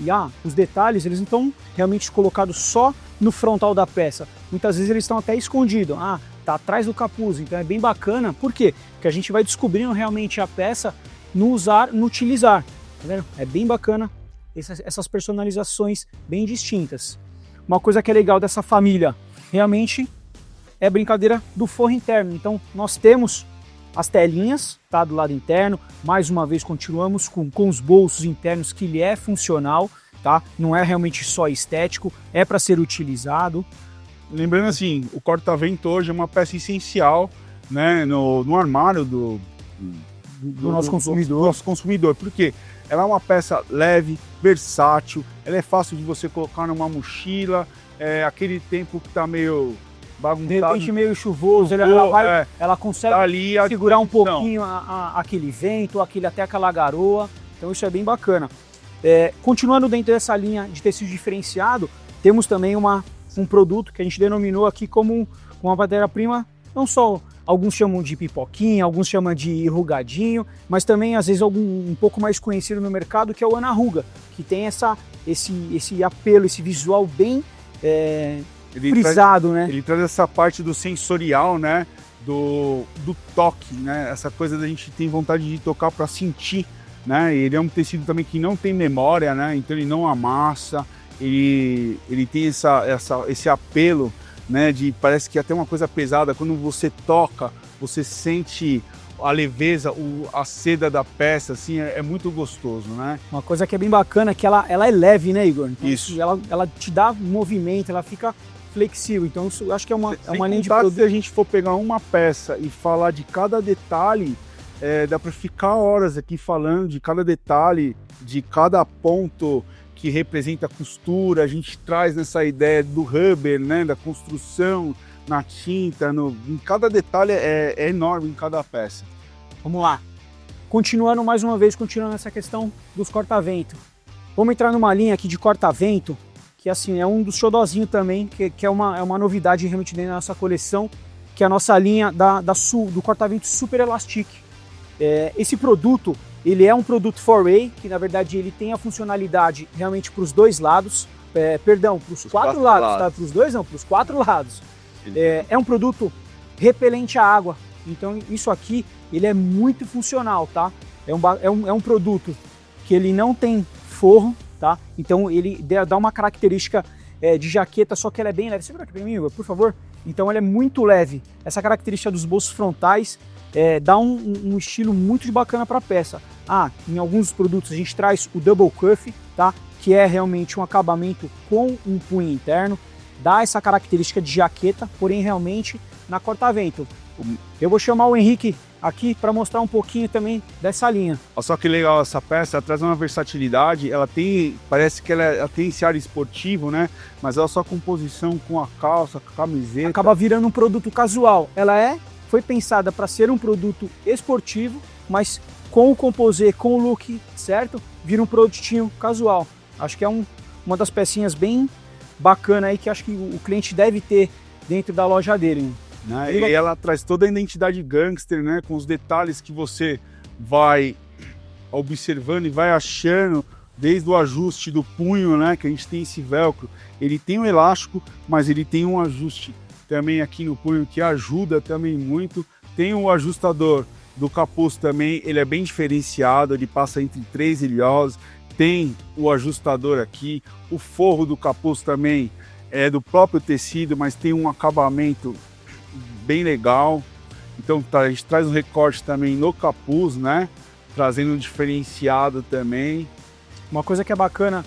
E os detalhes, eles não estão realmente colocados só no frontal da peça. Muitas vezes eles estão até escondidos. Tá atrás do capuz, então é bem bacana. Por quê? Porque a gente vai descobrindo realmente a peça no utilizar. Tá vendo? É bem bacana essas personalizações bem distintas. Uma coisa que é legal dessa família, realmente, é a brincadeira do forro interno. Então nós temos as telinhas, tá, do lado interno. Mais uma vez continuamos com os bolsos internos, que ele é funcional, tá? Não é realmente só estético, é para ser utilizado. Lembrando assim, o corta-vento hoje é uma peça essencial, né, no armário do nosso consumidor. Do nosso consumidor, porque ela é uma peça leve, versátil, ela é fácil de você colocar numa mochila, aquele tempo que está meio bagunçado. De repente meio chuvoso, ela consegue segurar um pouquinho aquele vento, até aquela garoa, então isso é bem bacana. Continuando dentro dessa linha de tecido diferenciado, temos também um produto que a gente denominou aqui como uma matéria-prima, não só alguns chamam de pipoquinha, alguns chamam de enrugadinho, mas também às vezes um pouco mais conhecido no mercado, que é o Ana-Ruga, que tem esse apelo, esse visual bem frisado, né? Ele traz essa parte do sensorial, né? Do toque, né? Essa coisa da gente tem vontade de tocar para sentir, né? Ele é um tecido também que não tem memória, né? Então ele não amassa, ele tem esse apelo, né? Parece que é até uma coisa pesada. Quando você toca, você sente a leveza, a seda da peça, assim, é muito gostoso, né? Uma coisa que é bem bacana é que ela é leve, né, Igor? Então, isso. Ela te dá movimento, ela fica flexível, então isso eu acho que é uma linha de produto. Se a gente for pegar uma peça e falar de cada detalhe, dá para ficar horas aqui falando de cada detalhe, de cada ponto que representa a costura. A gente traz nessa ideia do rubber, né, da construção na tinta, em cada detalhe é enorme em cada peça. Vamos lá. Continuando mais uma vez, continuando essa questão dos corta-vento. Vamos entrar numa linha aqui de corta-vento, que assim, é um dos xodozinhos também, que é uma novidade realmente dentro da nossa coleção, que é a nossa linha do corta-vento Super Elastic. Esse produto, ele é um produto 4way, que na verdade ele tem a funcionalidade realmente para os dois lados, para os quatro lados, tá? Para os dois não, para os 4 lados. É um produto repelente à água, então isso aqui ele é muito funcional, tá? É um produto que ele não tem forro, tá? Então ele dá uma característica de jaqueta, só que ela é bem leve. Segura aqui para mim, por favor. Então ela é muito leve. Essa característica dos bolsos frontais dá um estilo muito bacana para a peça. Em alguns produtos a gente traz o double cuff, tá? Que é realmente um acabamento com um punho interno, dá essa característica de jaqueta, porém realmente na corta-vento. Eu vou chamar o Henrique aqui para mostrar um pouquinho também dessa linha. Olha só que legal essa peça, ela traz uma versatilidade, parece que ela tem esse ar esportivo, né? Mas a sua composição com a calça, com a camiseta... Acaba virando um produto casual. Ela foi pensada para ser um produto esportivo, mas com o composê, com o look certo, vira um produtinho casual. Acho que é uma das pecinhas bem bacana aí que acho que o cliente deve ter dentro da loja dele. Né? E ela traz toda a identidade gangster, né? Com os detalhes que você vai observando e vai achando, desde o ajuste do punho, né? Que a gente tem esse velcro. Ele tem um elástico, mas ele tem um ajuste também aqui no punho que ajuda também muito. Tem o ajustador do capuz também, ele é bem diferenciado, ele passa entre 3 ilhós. Tem o ajustador aqui, o forro do capuz também é do próprio tecido, mas tem um acabamento bem legal. Então a gente traz um recorte também no capuz, né? Trazendo um diferenciado também. Uma coisa que é bacana,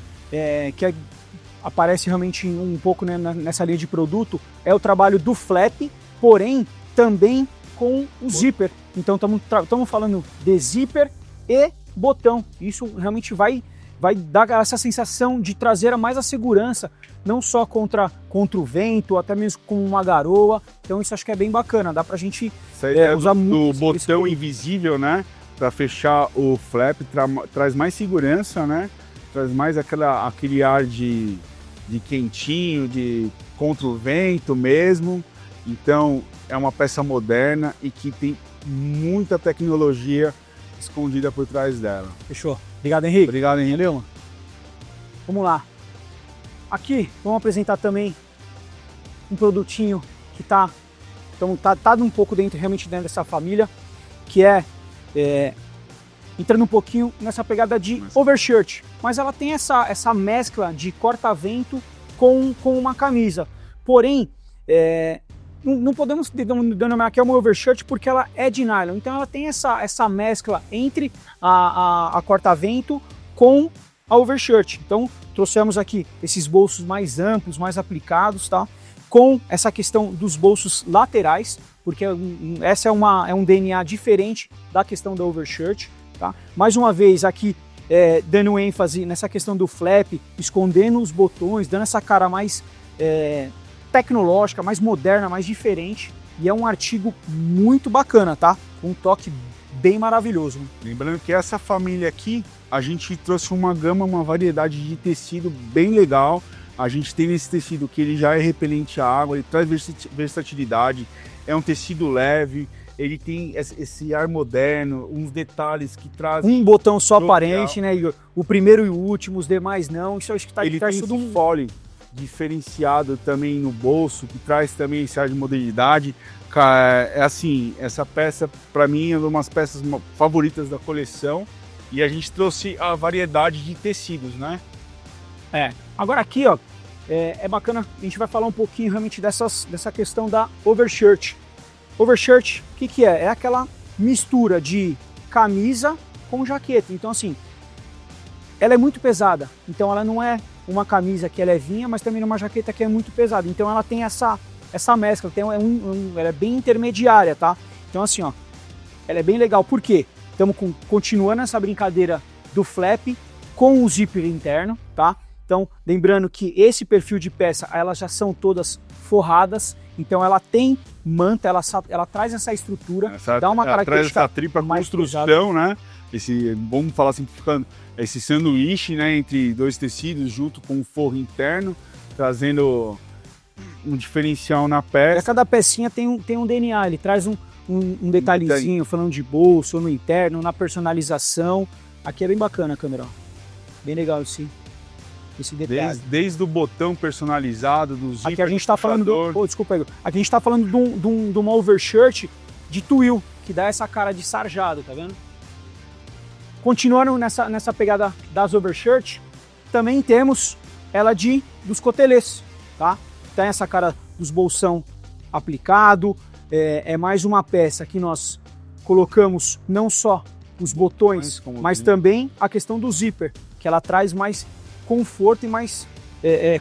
aparece realmente um pouco, né, nessa linha de produto, é o trabalho do flap, porém também com o zíper. Então estamos falando de zíper e botão. Isso realmente vai dar essa sensação de trazer mais a segurança, não só contra o vento, até mesmo com uma garoa. Então isso acho que é bem bacana, dá pra gente usar muito. O botão invisível, né? Para fechar o flap, traz mais segurança, né? Traz mais aquele ar de quentinho, de contra o vento mesmo. Então é uma peça moderna e que tem muita tecnologia escondida por trás dela. Fechou. Obrigado, Henrique. Obrigado, Henrique. Valeu. Vamos lá. Aqui, vamos apresentar também um produtinho que tá um pouco realmente dentro dessa família, que entrando um pouquinho nessa pegada de overshirt. Mas ela tem essa mescla de corta-vento com uma camisa. Porém, não podemos denominar que é uma overshirt porque ela é de nylon. Então ela tem essa mescla entre a corta-vento com a overshirt. Então trouxemos aqui esses bolsos mais amplos, mais aplicados, tá? Com essa questão dos bolsos laterais, porque essa é um DNA diferente da questão da overshirt, tá? Mais uma vez aqui dando ênfase nessa questão do flap, escondendo os botões, dando essa cara mais tecnológica, mais moderna, mais diferente, e é um artigo muito bacana, tá? Um toque bem maravilhoso. Lembrando que essa família aqui, a gente trouxe uma variedade de tecido bem legal. A gente tem esse tecido que ele já é repelente à água, ele traz versatilidade, é um tecido leve, ele tem esse ar moderno, uns detalhes que trazem... Um botão só aparente, né, Igor? O primeiro e o último, os demais não. Isso acho que ele traz tudo um fole diferenciado também no bolso, que traz também esse ar de modernidade. Assim, essa peça para mim é uma das peças favoritas da coleção, e a gente trouxe a variedade de tecidos, né? Agora aqui, ó, é bacana, a gente vai falar um pouquinho realmente dessa questão da overshirt. Overshirt, o que é? É aquela mistura de camisa com jaqueta. Então assim, ela é muito pesada, então ela não é uma camisa que é levinha, mas também uma jaqueta que é muito pesada. Então ela tem essa mescla, ela é bem intermediária, tá? Então assim, ó, ela é bem legal. Por quê? Estamos continuando essa brincadeira do flap com o zíper interno, tá? Então, lembrando que esse perfil de peça, elas já são todas forradas, então ela tem manta, ela traz essa estrutura, dá uma característica traz essa tripla construção, né? Vamos falar simplificando, esse sanduíche, né, entre dois tecidos junto com o forro interno, trazendo um diferencial na peça. Cada pecinha tem um DNA, ele traz um detalhezinho, falando de bolso, no interno, na personalização. Aqui é bem bacana a câmera, ó. Bem legal esse detalhe. Desde o botão personalizado, do zíper. Aqui a gente está falando desculpa, Igor. Aqui a gente está falando de uma overshirt de twill, que dá essa cara de sarjado, tá vendo? Continuando nessa pegada das overshirt, também temos ela dos cotelês, tá? Tem essa cara dos bolsão aplicado, é mais uma peça que nós colocamos não só os botões, mas também a questão do zíper, que ela traz mais conforto e mais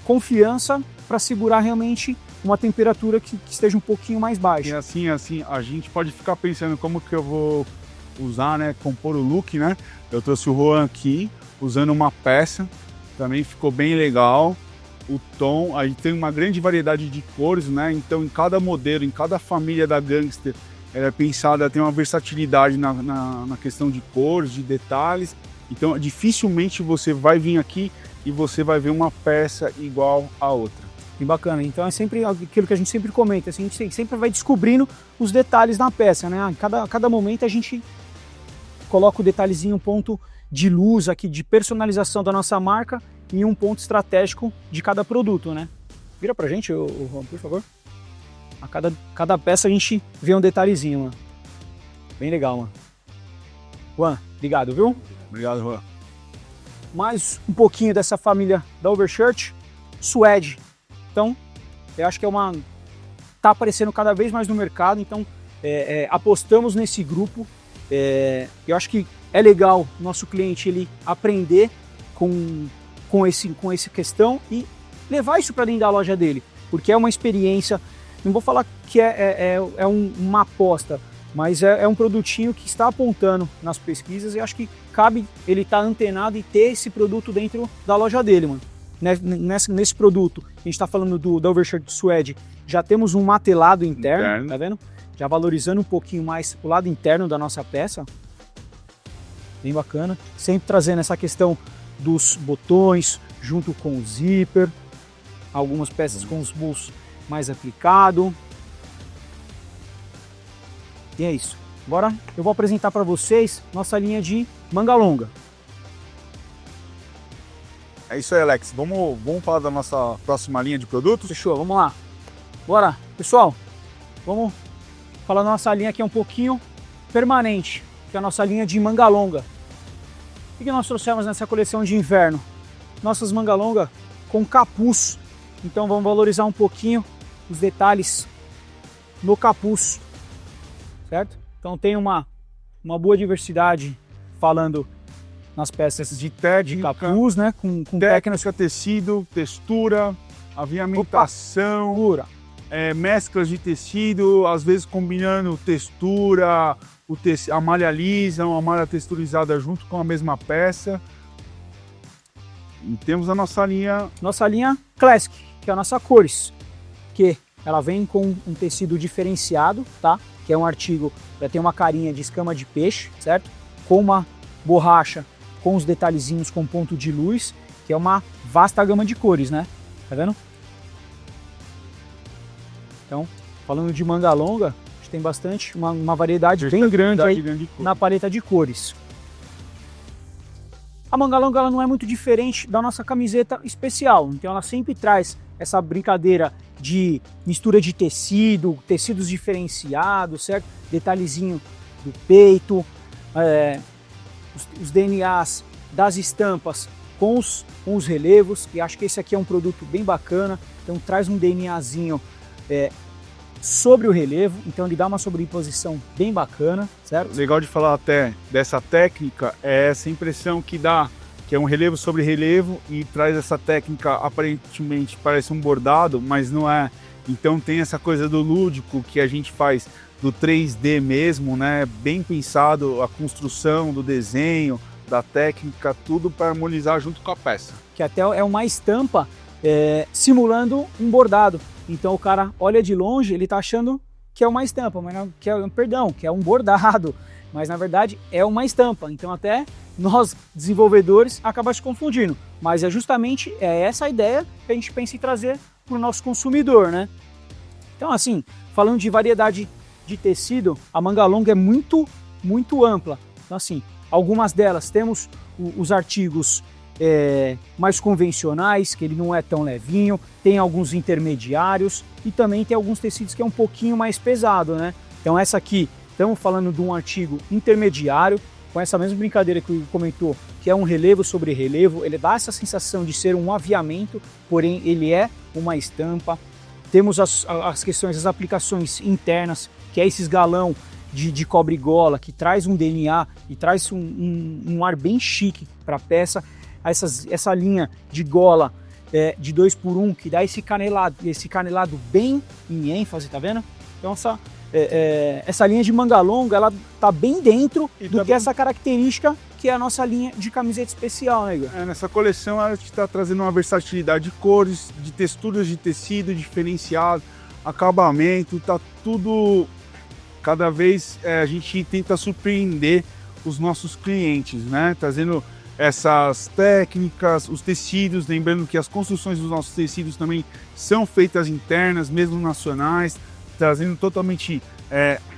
confiança para segurar realmente uma temperatura que esteja um pouquinho mais baixa. E assim, a gente pode ficar pensando como que eu vou usar, né, compor o look, né? Eu trouxe o Juan aqui, usando uma peça, também ficou bem legal. O tom, a gente tem uma grande variedade de cores, né? Então, em cada modelo, em cada família da Gangster, ela é pensada, tem uma versatilidade na questão de cores, de detalhes. Então, dificilmente você vai vir aqui e você vai ver uma peça igual a outra. Bem bacana. Então, é sempre aquilo que a gente sempre comenta, assim, a gente sempre vai descobrindo os detalhes na peça, né? Em cada momento a gente coloca o detalhezinho, um ponto de luz aqui, de personalização da nossa marca e um ponto estratégico de cada produto, né? Vira pra gente, Juan, por favor. A cada peça a gente vê um detalhezinho, mano. Bem legal, mano. Juan, obrigado, viu? Obrigado, Juan. Mais um pouquinho dessa família da Overshirt, suede. Então, eu acho que tá aparecendo cada vez mais no mercado, então apostamos nesse grupo. Eu acho que é legal o nosso cliente ele aprender com essa questão e levar isso para dentro da loja dele, porque é uma experiência, não vou falar que uma aposta, mas é um produtinho que está apontando nas pesquisas e acho que cabe ele estar antenado e ter esse produto dentro da loja dele, mano. Nesse produto, a gente está falando da Overshirt Suede, já temos um matelado interno, tá vendo? Já valorizando um pouquinho mais o lado interno da nossa peça. Bem bacana. Sempre trazendo essa questão dos botões, junto com o zíper. Algumas peças com os bolsos mais aplicado. E é isso. Agora eu vou apresentar para vocês nossa linha de manga longa. É isso aí, Alex. Vamos falar da nossa próxima linha de produtos? Fechou, vamos lá. Bora, pessoal. Vamos falar da nossa linha que é um pouquinho permanente, que é a nossa linha de manga longa. O que nós trouxemos nessa coleção de inverno? Nossas manga longa com capuz. Então vamos valorizar um pouquinho os detalhes no capuz, certo? Então tem uma boa diversidade falando nas peças de capuz, né? Com técnica, tecido, textura, aviamentação, mesclas de tecido, às vezes combinando textura, a malha lisa, uma malha texturizada junto com a mesma peça. E temos a nossa linha Classic, que é a nossa cores, que ela vem com um tecido diferenciado, tá? Que é um artigo, já tem uma carinha de escama de peixe, certo? Com uma borracha com os detalhezinhos com ponto de luz, que é uma vasta gama de cores, né? Tá vendo? Então, falando de manga longa, a gente tem bastante, uma variedade bem grande aí na paleta de cores. A manga longa ela não é muito diferente da nossa camiseta especial, então ela sempre traz essa brincadeira de mistura de tecidos diferenciados, certo? Detalhezinho do peito, os DNAs das estampas com os relevos, e acho que esse aqui é um produto bem bacana, então traz um DNAzinho sobre o relevo, então ele dá uma sobreimposição bem bacana, certo? Legal de falar até dessa técnica é essa impressão que dá, que é um relevo sobre relevo e traz essa técnica, aparentemente parece um bordado, mas não é. Então tem essa coisa do lúdico que a gente faz do 3D mesmo, né? Bem pensado a construção do desenho, da técnica, tudo para harmonizar junto com a peça. Que até é uma estampa simulando um bordado. Então o cara olha de longe, ele tá achando que é uma estampa, mas não, que é um bordado, mas na verdade é uma estampa. Então até nós desenvolvedores acabamos se confundindo, mas é justamente essa a ideia que a gente pensa em trazer para o nosso consumidor, né? Então assim, falando de variedade de tecido, a manga longa é muito ampla. Então assim, algumas delas temos os artigos mais convencionais, que ele não é tão levinho, tem alguns intermediários e também tem alguns tecidos que é um pouquinho mais pesado, né? Então essa aqui, estamos falando de um artigo intermediário, com essa mesma brincadeira que o comentou, que é um relevo sobre relevo, ele dá essa sensação de ser um aviamento, porém ele é uma estampa. Temos as questões das aplicações internas, que é esses galão de cobre gola, que traz um DNA e traz um ar bem chique para a peça. Essa linha de gola de 2x1, que dá esse canelado bem em ênfase, tá vendo? Então essa linha de manga longa, ela tá bem dentro do que essa característica que é a nossa linha de camiseta especial, né, Igor? Nessa coleção a gente está trazendo uma versatilidade de cores, de texturas de tecido diferenciado, acabamento, tá tudo... Cada vez a gente tenta surpreender os nossos clientes, né? Trazendo essas técnicas, os tecidos, lembrando que as construções dos nossos tecidos também são feitas internas, mesmo nacionais, trazendo totalmente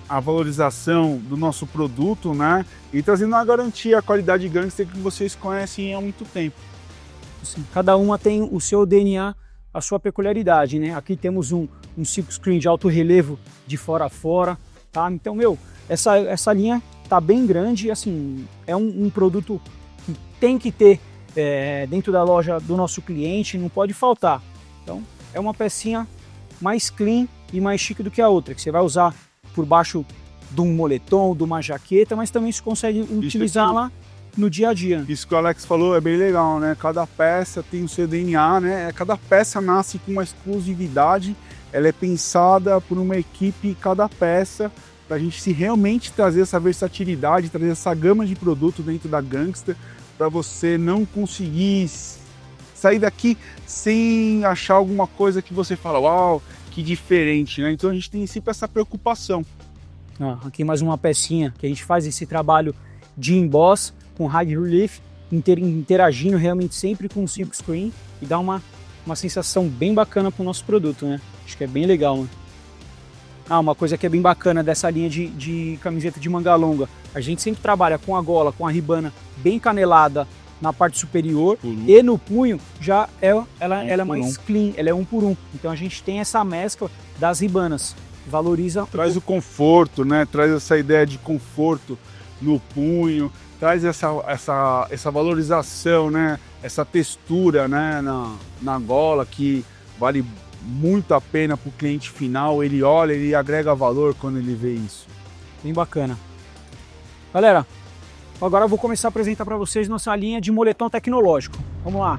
a valorização do nosso produto, né? E trazendo a garantia, a qualidade Gangster que vocês conhecem há muito tempo. Assim, cada uma tem o seu DNA, a sua peculiaridade, né? Aqui temos um silk screen de alto relevo de fora a fora, tá? Então, essa linha tá bem grande, assim, é um produto que tem que ter dentro da loja do nosso cliente, não pode faltar. Então, é uma pecinha mais clean e mais chique do que a outra, que você vai usar por baixo de um moletom, de uma jaqueta, mas também se consegue utilizá-la no dia a dia. Isso que o Alex falou é bem legal, né? Cada peça tem o seu DNA, né? Cada peça nasce com uma exclusividade, ela é pensada por uma equipe, cada peça, para a gente realmente trazer essa versatilidade, trazer essa gama de produto dentro da Gangster, para você não conseguir sair daqui sem achar alguma coisa que você fala, uau, que diferente, né? Então a gente tem sempre essa preocupação. Aqui mais uma pecinha que a gente faz esse trabalho de emboss com high relief, interagindo realmente sempre com o silk screen e dá uma sensação bem bacana para o nosso produto, né? Acho que é bem legal, né? Uma coisa que é bem bacana dessa linha de camiseta de manga longa, a gente sempre trabalha com a gola, com a ribana bem canelada na parte superior e no punho já ela é mais clean, ela é 1 por 1. Então a gente tem essa mescla das ribanas, valoriza... Traz o conforto, né? Traz essa ideia de conforto no punho, traz essa valorização, né? Essa textura, né? na gola que vale muito a pena para o cliente final, ele olha, ele agrega valor quando ele vê isso. Bem bacana. Galera, agora eu vou começar a apresentar para vocês nossa linha de moletom tecnológico. Vamos lá.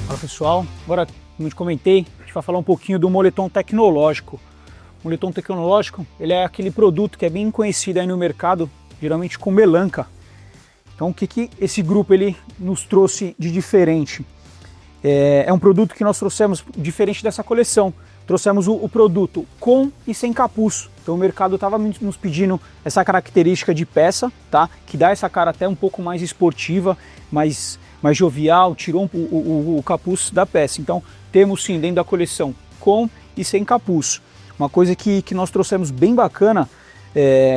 Fala pessoal, agora, como eu comentei, a gente vai falar um pouquinho do moletom tecnológico. O moletom tecnológico, ele é aquele produto que é bem conhecido aí no mercado, geralmente com melanca. Então o que esse grupo ele nos trouxe de diferente? É um produto que nós trouxemos diferente dessa coleção. Trouxemos o produto com e sem capuz. Então o mercado estava nos pedindo essa característica de peça, tá? Que dá essa cara até um pouco mais esportiva, mais jovial, tirou o capuz da peça. Então temos sim dentro da coleção com e sem capuz. Uma coisa que nós trouxemos bem bacana,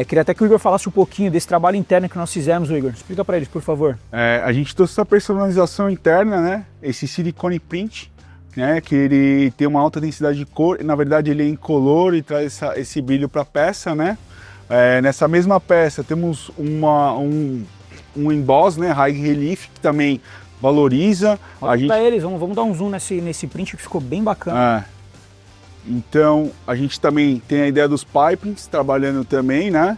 queria até que o Igor falasse um pouquinho desse trabalho interno que nós fizemos, Igor. Explica para eles, por favor. A gente trouxe essa personalização interna, né? Esse silicone print, né? Que ele tem uma alta densidade de cor, na verdade ele é incolor e traz esse brilho para a peça, né? Nessa mesma peça temos um emboss, né? High relief, que também valoriza. Para eles, vamos dar um zoom nesse print que ficou bem bacana. Então, a gente também tem a ideia dos pipings trabalhando também, né?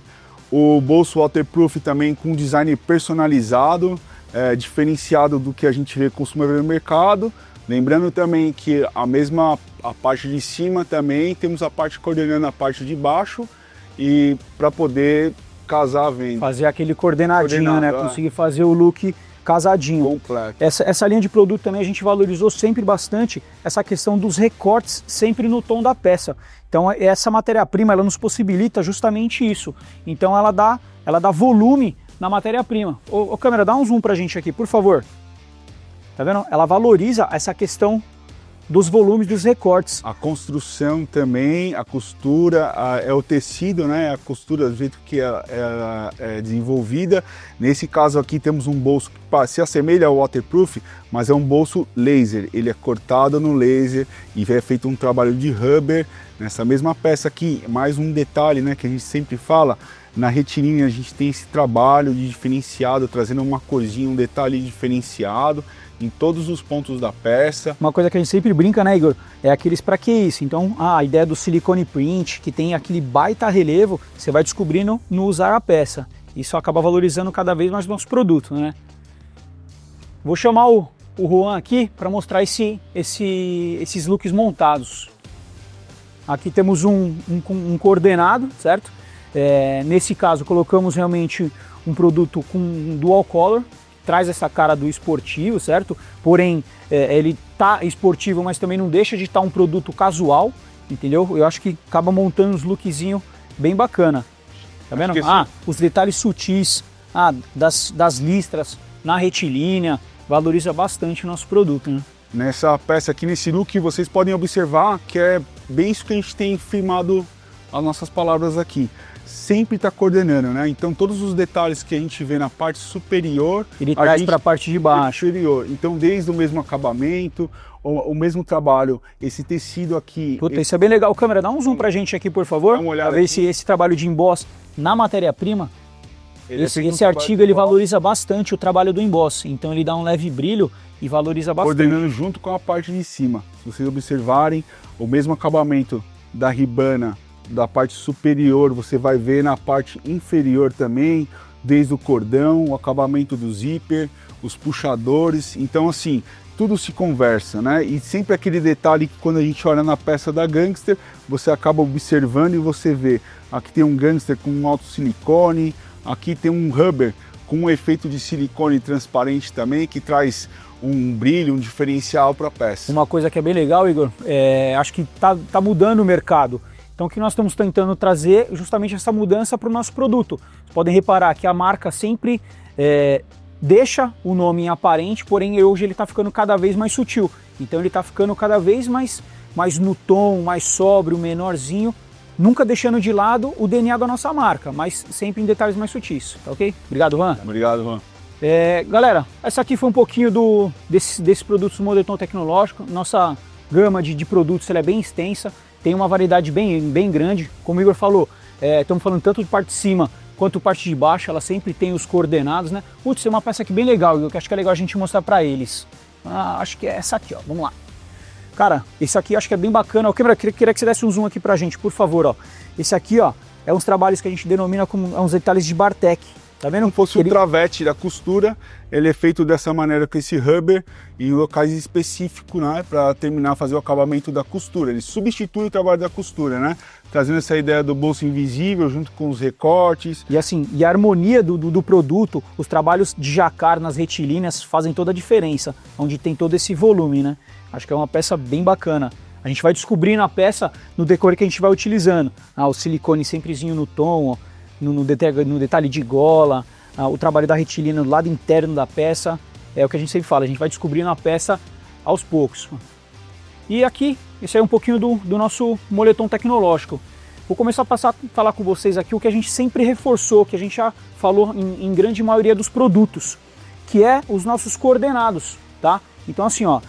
O bolso waterproof também com design personalizado, diferenciado do que a gente vê consumidor no mercado. Lembrando também que a parte de cima também temos a parte coordenando a parte de baixo e para poder casar a venda. Fazer aquele coordenadinho, né? Conseguir fazer o look casadinho. Completo. Essa linha de produto também a gente valorizou sempre bastante essa questão dos recortes sempre no tom da peça. Então essa matéria-prima ela nos possibilita justamente isso. Então ela dá volume na matéria-prima. Ô câmera, dá um zoom pra gente aqui, por favor. Tá vendo? Ela valoriza essa questão dos volumes dos recortes. A construção também, a costura, é o tecido, né? A costura do jeito que é desenvolvida. Nesse caso aqui temos um bolso que se assemelha ao waterproof, mas é um bolso laser. Ele é cortado no laser e é feito um trabalho de rubber. Nessa mesma peça aqui, mais um detalhe, né, que a gente sempre fala, na retirinha a gente tem esse trabalho de diferenciado, trazendo uma corzinha, um detalhe diferenciado. em todos os pontos da peça. Uma coisa que a gente sempre brinca, né, Igor, é aqueles para que isso. Então, a ideia do silicone print, que tem aquele baita relevo, você vai descobrindo no usar a peça. Isso acaba valorizando cada vez mais o nosso produto, né? Vou chamar o Juan aqui para mostrar esses looks montados. Aqui temos um coordenado, certo? Nesse caso, colocamos realmente um produto com dual color, traz essa cara do esportivo, certo? Porém, ele tá esportivo, mas também não deixa de estar um produto casual, entendeu? Eu acho que acaba montando uns lookzinho bem bacana. Tá vendo? Os detalhes sutis das listras na retilínea, valoriza bastante o nosso produto, né? Nessa peça aqui, nesse look, vocês podem observar que é bem isso que a gente tem firmado as nossas palavras aqui. Sempre está coordenando, né? Então todos os detalhes que a gente vê na parte superior, ele traz para a parte de baixo. Inferior. Então desde o mesmo acabamento, o mesmo trabalho, esse tecido aqui. Puta, isso é bem legal. Câmera, dá um zoom pra gente aqui, por favor. Dá uma olhada pra ver se esse trabalho de emboss na matéria-prima, esse artigo ele valoriza bastante o trabalho do emboss. Então ele dá um leve brilho e valoriza bastante. Coordenando junto com a parte de cima. Se vocês observarem, o mesmo acabamento da ribana da parte superior, você vai ver na parte inferior também, desde o cordão, o acabamento do zíper, os puxadores. Então assim, tudo se conversa, né? E sempre aquele detalhe que quando a gente olha na peça da Gangster, você acaba observando e você vê. Aqui tem um Gangster com um alto silicone, aqui tem um rubber com um efeito de silicone transparente também, que traz um brilho, um diferencial para a peça. Uma coisa que é bem legal, Igor, acho que tá mudando o mercado. Então o que nós estamos tentando trazer é justamente essa mudança para o nosso produto. Vocês podem reparar que a marca sempre deixa o nome em aparente, porém hoje ele está ficando cada vez mais sutil. Então ele está ficando cada vez mais no tom, mais sóbrio, menorzinho, nunca deixando de lado o DNA da nossa marca, mas sempre em detalhes mais sutis, tá ok? Obrigado, Juan. Obrigado, Juan. Galera, essa aqui foi um pouquinho desses produtos Moletom Tecnológico. Nossa gama de produtos ela é bem extensa, tem uma variedade bem grande. Como o Igor falou, estamos falando tanto de parte de cima quanto parte de baixo, ela sempre tem os coordenados, né? Putz, é uma peça aqui bem legal, Igor, que acho que é legal a gente mostrar para eles. Acho que é essa aqui, ó, vamos lá. Cara, esse aqui acho que é bem bacana. Câmera, queria que você desse um zoom aqui pra gente, por favor, ó. Esse aqui, ó, é uns trabalhos que a gente denomina como uns detalhes de Bartek. Tá vendo? Como fosse o travete da costura, ele é feito dessa maneira com esse rubber em locais específicos, né, para terminar, fazer o acabamento da costura. Ele substitui o trabalho da costura, né, trazendo essa ideia do bolso invisível junto com os recortes. E assim, e a harmonia do produto, os trabalhos de jacquard nas retilíneas fazem toda a diferença, onde tem todo esse volume, né? Acho que é uma peça bem bacana. A gente vai descobrindo a peça no decorrer que a gente vai utilizando. O silicone semprezinho no tom, ó, no detalhe de gola, o trabalho da retilínea no lado interno da peça. É o que a gente sempre fala, a gente vai descobrindo a peça aos poucos. E aqui, esse é um pouquinho do nosso moletom tecnológico. Vou começar a falar com vocês aqui o que a gente sempre reforçou, que a gente já falou em grande maioria dos produtos, que é os nossos coordenados, tá? Então assim, ó,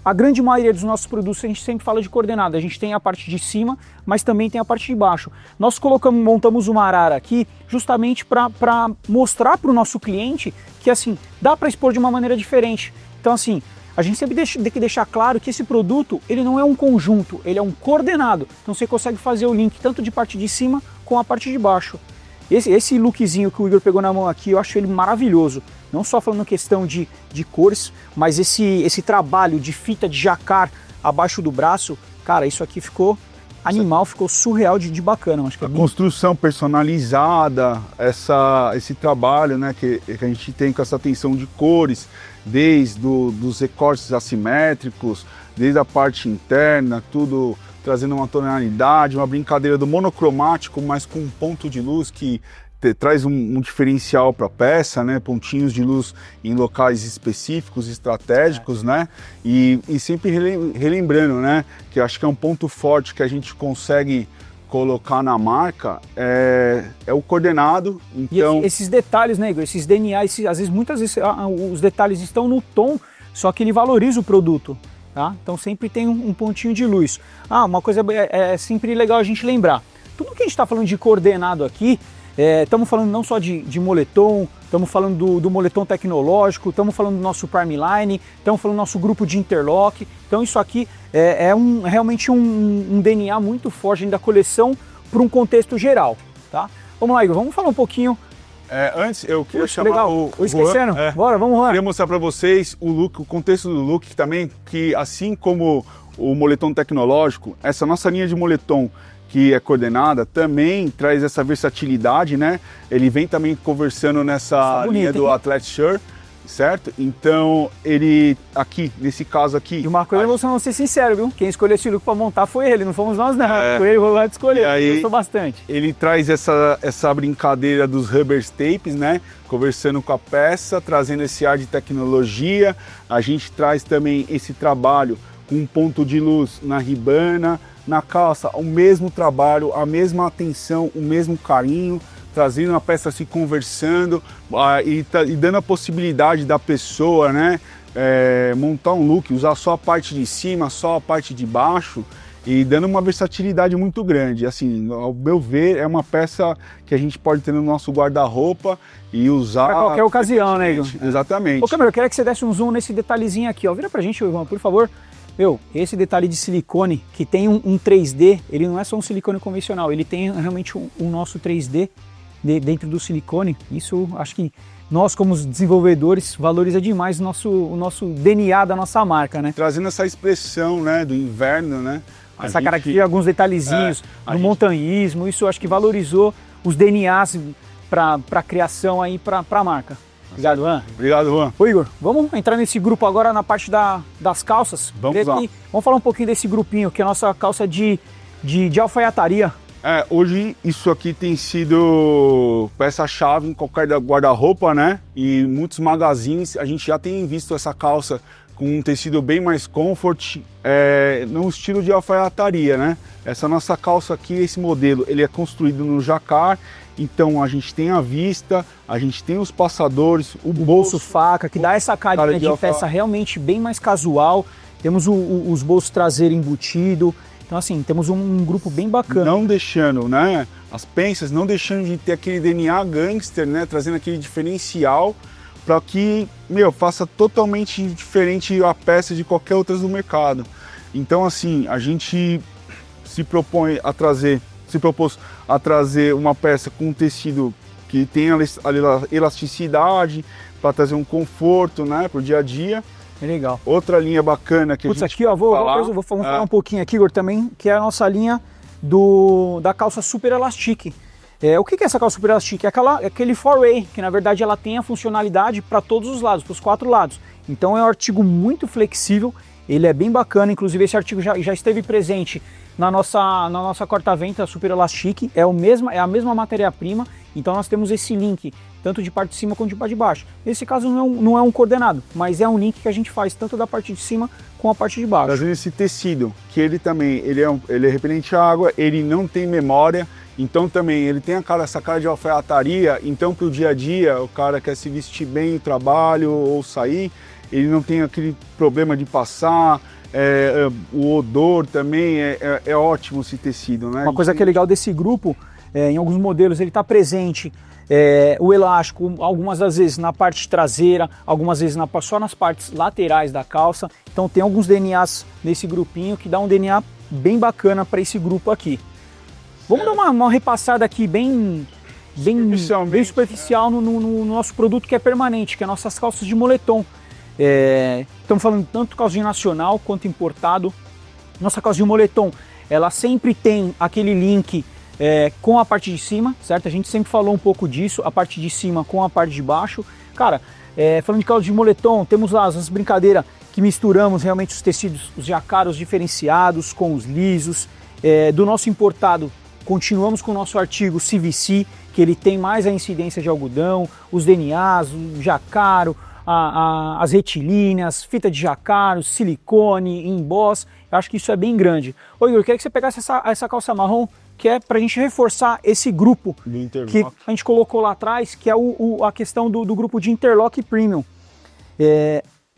a grande maioria dos nossos produtos a gente sempre fala de coordenada. A gente tem a parte de cima, mas também tem a parte de baixo. Nós montamos uma arara aqui justamente para mostrar para o nosso cliente que assim, dá para expor de uma maneira diferente. Então assim, a gente sempre tem que deixar claro que esse produto ele não é um conjunto, ele é um coordenado. Então você consegue fazer o link tanto de parte de cima com a parte de baixo. Esse lookzinho que o Igor pegou na mão aqui, eu acho ele maravilhoso. Não só falando questão de cores, mas esse trabalho de fita de jacquard abaixo do braço, cara, isso aqui ficou animal, ficou surreal de bacana. Acho que a construção personalizada, esse trabalho, né, que a gente tem com essa atenção de cores, desde dos recortes assimétricos, desde a parte interna, tudo trazendo uma tonalidade, uma brincadeira do monocromático, mas com um ponto de luz que traz um diferencial para a peça, né? Pontinhos de luz em locais específicos, estratégicos, né? E sempre relembrando, né? Que acho que é um ponto forte que a gente consegue colocar na marca é o coordenado. Então, e esses detalhes, né, Igor? Esses DNA, muitas vezes os detalhes estão no tom, só que ele valoriza o produto. Tá? Então sempre tem um pontinho de luz. Uma coisa é sempre legal a gente lembrar. Tudo que a gente está falando de coordenado aqui, Estamos falando não só de moletom, estamos falando do moletom tecnológico, estamos falando do nosso Prime Line, estamos falando do nosso grupo de interlock. Então isso aqui realmente um DNA muito forte da coleção para um contexto geral, tá? Vamos lá, Igor, vamos falar um pouquinho. Antes eu queria chamar legal. o esquecendo. Juan, Bora, vamos lá. Queria mostrar para vocês o look, o contexto do look também, que assim como o moletom tecnológico, essa nossa linha de moletom que é coordenada, também traz essa versatilidade, né? Ele vem também conversando nessa linha do Athletic Shirt, certo? Então, ele aqui, nesse caso aqui... E uma coisa, você não ser sincero, viu? Quem escolheu esse look para montar foi ele, não fomos nós não. Foi ele, o Rolando escolheu, gostou bastante. Ele traz essa brincadeira dos rubber tapes, né? Conversando com a peça, trazendo esse ar de tecnologia. A gente traz também esse trabalho com um ponto de luz na ribana, na calça, o mesmo trabalho, a mesma atenção, o mesmo carinho, trazendo a peça se conversando e dando a possibilidade da pessoa, né, montar um look, usar só a parte de cima, só a parte de baixo e dando uma versatilidade muito grande. Assim, ao meu ver, é uma peça que a gente pode ter no nosso guarda-roupa e usar... Para qualquer ocasião, né, Igor? Exatamente. Ô, câmera, eu queria que você desse um zoom nesse detalhezinho aqui, ó. Vira pra gente, Ivan, por favor. Meu, esse detalhe de silicone, que tem um 3D, ele não é só um silicone convencional, ele tem realmente um nosso 3D dentro do silicone. Isso, acho que nós, como desenvolvedores, valoriza demais o nosso DNA da nossa marca, né? Trazendo essa expressão, né, do inverno, né? Essa característica, alguns detalhezinhos do montanhismo, isso acho que valorizou os DNAs para a criação aí para a marca. Obrigado, Juan. Obrigado, Juan. Ô, Igor, vamos entrar nesse grupo agora na parte das calças. Vamos lá. Vamos falar um pouquinho desse grupinho, que é a nossa calça de alfaiataria. Hoje isso aqui tem sido peça-chave em qualquer guarda-roupa, né? E muitos magazines, a gente já tem visto essa calça com um tecido bem mais comfort, no estilo de alfaiataria, né? Essa nossa calça aqui, esse modelo, ele é construído no jacquard. Então a gente tem a vista, a gente tem os passadores, o bolso faca, que dá essa carinha de peça realmente bem mais casual. Temos os bolsos traseiros embutidos. Então assim, temos um grupo bem bacana. Não deixando, né, as peças, não deixando de ter aquele DNA gangster, né, trazendo aquele diferencial para que, faça totalmente diferente a peça de qualquer outra do mercado. Então assim, a gente se propôs a trazer uma peça com um tecido que tenha elasticidade, para trazer um conforto, né, para o dia a dia. É legal. Outra linha bacana que a gente aqui, ó, vou falar um pouquinho aqui, Igor, também, que é a nossa linha da calça Super Elastic. O que é essa calça Super Elastic? É aquele four-way, que na verdade ela tem a funcionalidade para todos os lados, para os 4 lados. Então é um artigo muito flexível, ele é bem bacana, inclusive esse artigo já esteve presente na nossa corta-venta Super Elastic, é a mesma matéria-prima, então nós temos esse link, tanto de parte de cima quanto de parte de baixo. Nesse caso não é um coordenado, mas é um link que a gente faz tanto da parte de cima com a parte de baixo. Trazendo esse tecido, que ele também ele é repelente à água, ele não tem memória, então também ele tem essa cara de alfaiataria, então para o dia a dia, o cara quer se vestir bem no trabalho ou sair, ele não tem aquele problema de passar. O odor também é ótimo esse tecido, né? Uma coisa que é legal desse grupo, em alguns modelos ele está presente o elástico, algumas das vezes na parte traseira, algumas vezes só nas partes laterais da calça. Então tem alguns DNAs nesse grupinho que dá um DNA bem bacana para esse grupo aqui. Vamos dar uma repassada aqui bem superficial no nosso produto que é permanente, que é nossas calças de moletom. Estamos falando tanto calça nacional quanto importado. Nossa calça de moletom, ela sempre tem aquele link com a parte de cima, certo? A gente sempre falou um pouco disso, a parte de cima com a parte de baixo. Cara, falando de calça de moletom, temos lá as brincadeiras que misturamos realmente os tecidos, os jacquards diferenciados com os lisos. Do nosso importado, continuamos com o nosso artigo CVC, que ele tem mais a incidência de algodão, os DNAs, o jacquard, as retilíneas, fita de jacquard, silicone, emboss. Eu acho que isso é bem grande. Ô Igor, eu queria que você pegasse essa calça marrom, que é para a gente reforçar esse grupo que a gente colocou lá atrás, que é a questão do grupo de Interlock Premium.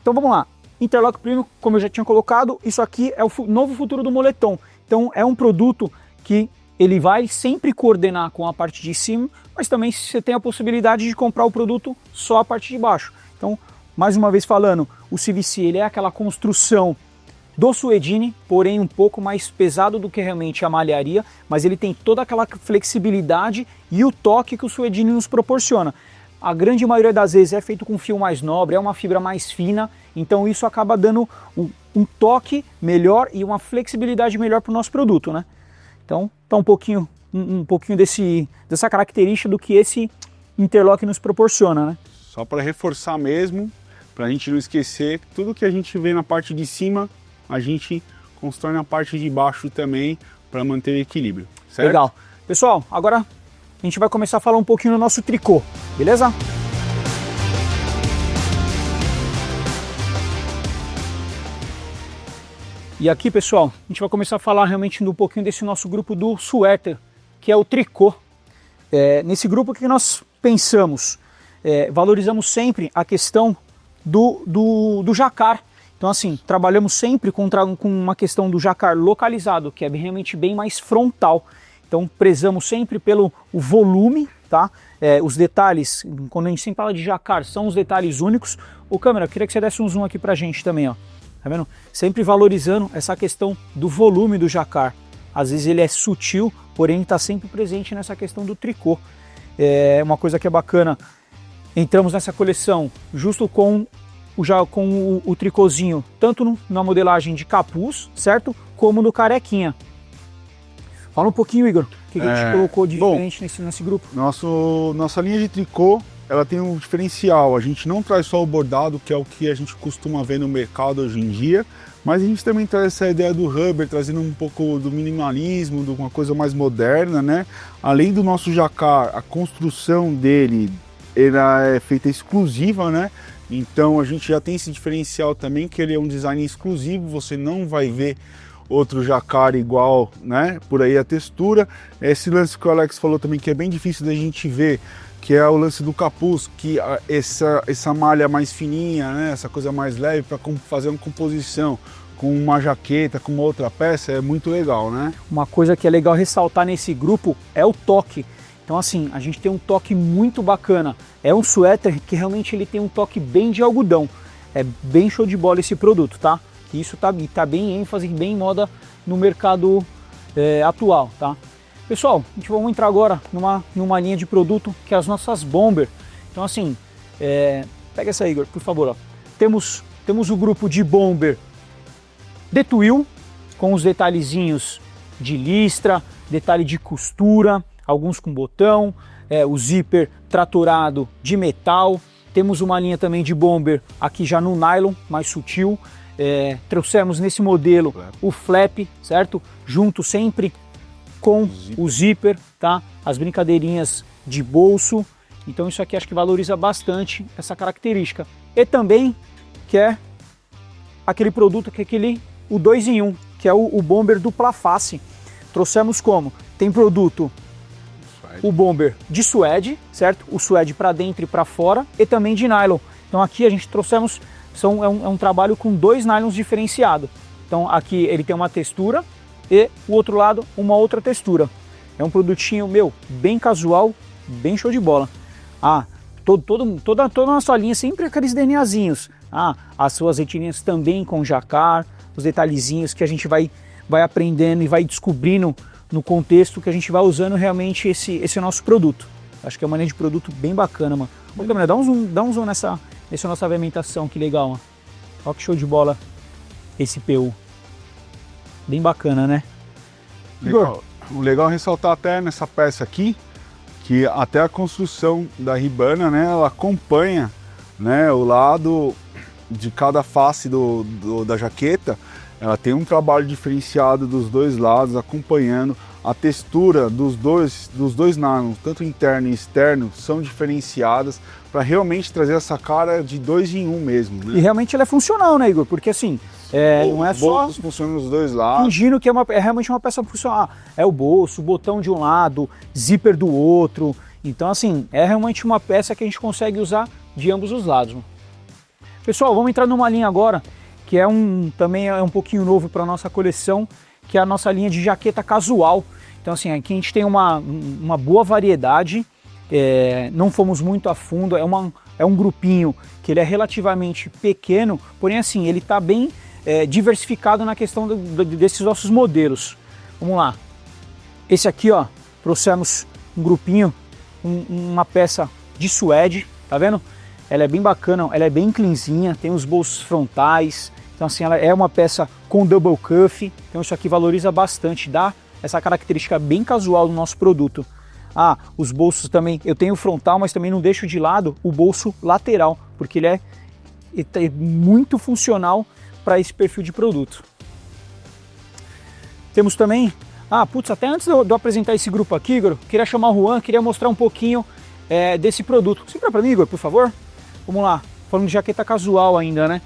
Então vamos lá. Interlock Premium, como eu já tinha colocado, isso aqui é o novo futuro do moletom. Então é um produto que ele vai sempre coordenar com a parte de cima, mas também você tem a possibilidade de comprar o produto só a parte de baixo. Então, mais uma vez falando, o CVC ele é aquela construção do suedine, porém um pouco mais pesado do que realmente a malharia, mas ele tem toda aquela flexibilidade e o toque que o suedine nos proporciona. A grande maioria das vezes é feito com fio mais nobre, é uma fibra mais fina, então isso acaba dando um toque melhor e uma flexibilidade melhor para o nosso produto, né? Então, tá um pouquinho dessa característica do que esse interlock nos proporciona, né? Só para reforçar mesmo, para a gente não esquecer, tudo que a gente vê na parte de cima, a gente constrói na parte de baixo também para manter o equilíbrio, certo? Legal. Pessoal, agora a gente vai começar a falar um pouquinho do nosso tricô, beleza? E aqui, pessoal, a gente vai começar a falar realmente um pouquinho desse nosso grupo do suéter, que é o tricô. Nesse grupo, o que nós pensamos? Valorizamos sempre a questão do jacar. Então, assim, trabalhamos sempre com uma questão do jacar localizado, que é realmente bem mais frontal. Então, prezamos sempre pelo o volume, tá? Os detalhes, quando a gente sempre fala de jacar, são os detalhes únicos. Ô, câmera, eu queria que você desse um zoom aqui pra gente também, ó. Tá vendo? Sempre valorizando essa questão do volume do jacar. Às vezes ele é sutil, porém está sempre presente nessa questão do tricô. É uma coisa que é bacana. Entramos nessa coleção justo com o tricôzinho, tanto na modelagem de capuz, certo? Como no carequinha. Fala um pouquinho, Igor, o que a gente colocou de diferente nesse grupo? Nossa linha de tricô, ela tem um diferencial. A gente não traz só o bordado, que é o que a gente costuma ver no mercado hoje em dia, mas a gente também traz essa ideia do rubber, trazendo um pouco do minimalismo, de uma coisa mais moderna, né? Além do nosso jacar, a construção dele, ela é feita exclusiva, né? Então a gente já tem esse diferencial também, que ele é um design exclusivo, você não vai ver outro jacar igual, né? Por aí a textura. Esse lance que o Alex falou também, que é bem difícil da gente ver, que é o lance do capuz, que essa malha mais fininha, né? Essa coisa mais leve para fazer uma composição com uma jaqueta, com uma outra peça, é muito legal, né? Uma coisa que é legal ressaltar nesse grupo é o toque. Então, assim, a gente tem um toque muito bacana. É um suéter que realmente ele tem um toque bem de algodão. É bem show de bola esse produto, tá? Isso tá bem em ênfase, bem em moda no mercado atual, tá? Pessoal, a gente vai entrar agora numa linha de produto que é as nossas bomber. Então, assim, pega essa aí, Igor, por favor. Ó. Temos o grupo de bomber de twill, com os detalhezinhos de listra, detalhe de costura, alguns com botão, o zíper tratorado de metal. Temos uma linha também de bomber aqui já no nylon, mais sutil. Trouxemos nesse modelo o flap, certo? Junto sempre com o zíper, tá? As brincadeirinhas de bolso. Então isso aqui acho que valoriza bastante essa característica. E também que é aquele produto que é o 2 em 1, que é o bomber dupla face. Trouxemos como? Tem produto o bomber de suede, certo? O suede para dentro e para fora, e também de nylon. Então aqui a gente trouxemos, é um trabalho com 2 nylons diferenciados. Então aqui ele tem uma textura e o outro lado uma outra textura. É um produtinho, bem casual, bem show de bola. Toda a nossa linha sempre aqueles DNAzinhos. As suas etininhas também com jacar, os detalhezinhos que a gente vai aprendendo e vai descobrindo no contexto que a gente vai usando realmente esse nosso produto. Acho que é uma linha de produto bem bacana, mano. Ô, câmera, dá um zoom nessa nossa avimentação, que legal, mano. Olha que show de bola esse PU. Bem bacana, né? Legal. O legal é ressaltar até nessa peça aqui, que até a construção da ribana, né, ela acompanha, né, o lado de cada face da jaqueta. Ela tem um trabalho diferenciado dos dois lados, acompanhando a textura dos dois nylons, tanto interno e externo, são diferenciadas para realmente trazer essa cara de 2 em 1 mesmo, né? E realmente ela é funcional, né, Igor? Porque assim, não é só funcionam nos dois lados. Fingindo que é realmente uma peça funcional. É o bolso, o botão de um lado, zíper do outro. Então, assim, é realmente uma peça que a gente consegue usar de ambos os lados. Pessoal, vamos entrar numa linha agora que também é um pouquinho novo para a nossa coleção, que é a nossa linha de jaqueta casual. Então Então assim, aqui a gente tem uma boa variedade, não fomos muito a fundo, é um grupinho que ele é relativamente pequeno, porém assim, ele está bem diversificado na questão desses nossos modelos. Vamos lá, esse aqui ó, trouxemos um grupinho, uma peça de suede, tá vendo? Ela é bem bacana, ela é bem cleanzinha, tem os bolsos frontais, então assim, ela é uma peça com double cuff, então isso aqui valoriza bastante, dá essa característica bem casual do nosso produto. Ah, os bolsos também, eu tenho o frontal, mas também não deixo de lado o bolso lateral, porque ele é muito funcional para esse perfil de produto. Temos também, até antes de eu apresentar esse grupo aqui, Igor, queria chamar o Juan, queria mostrar um pouquinho desse produto. Segura para mim, Igor, por favor. Vamos lá, falando de jaqueta casual ainda, né?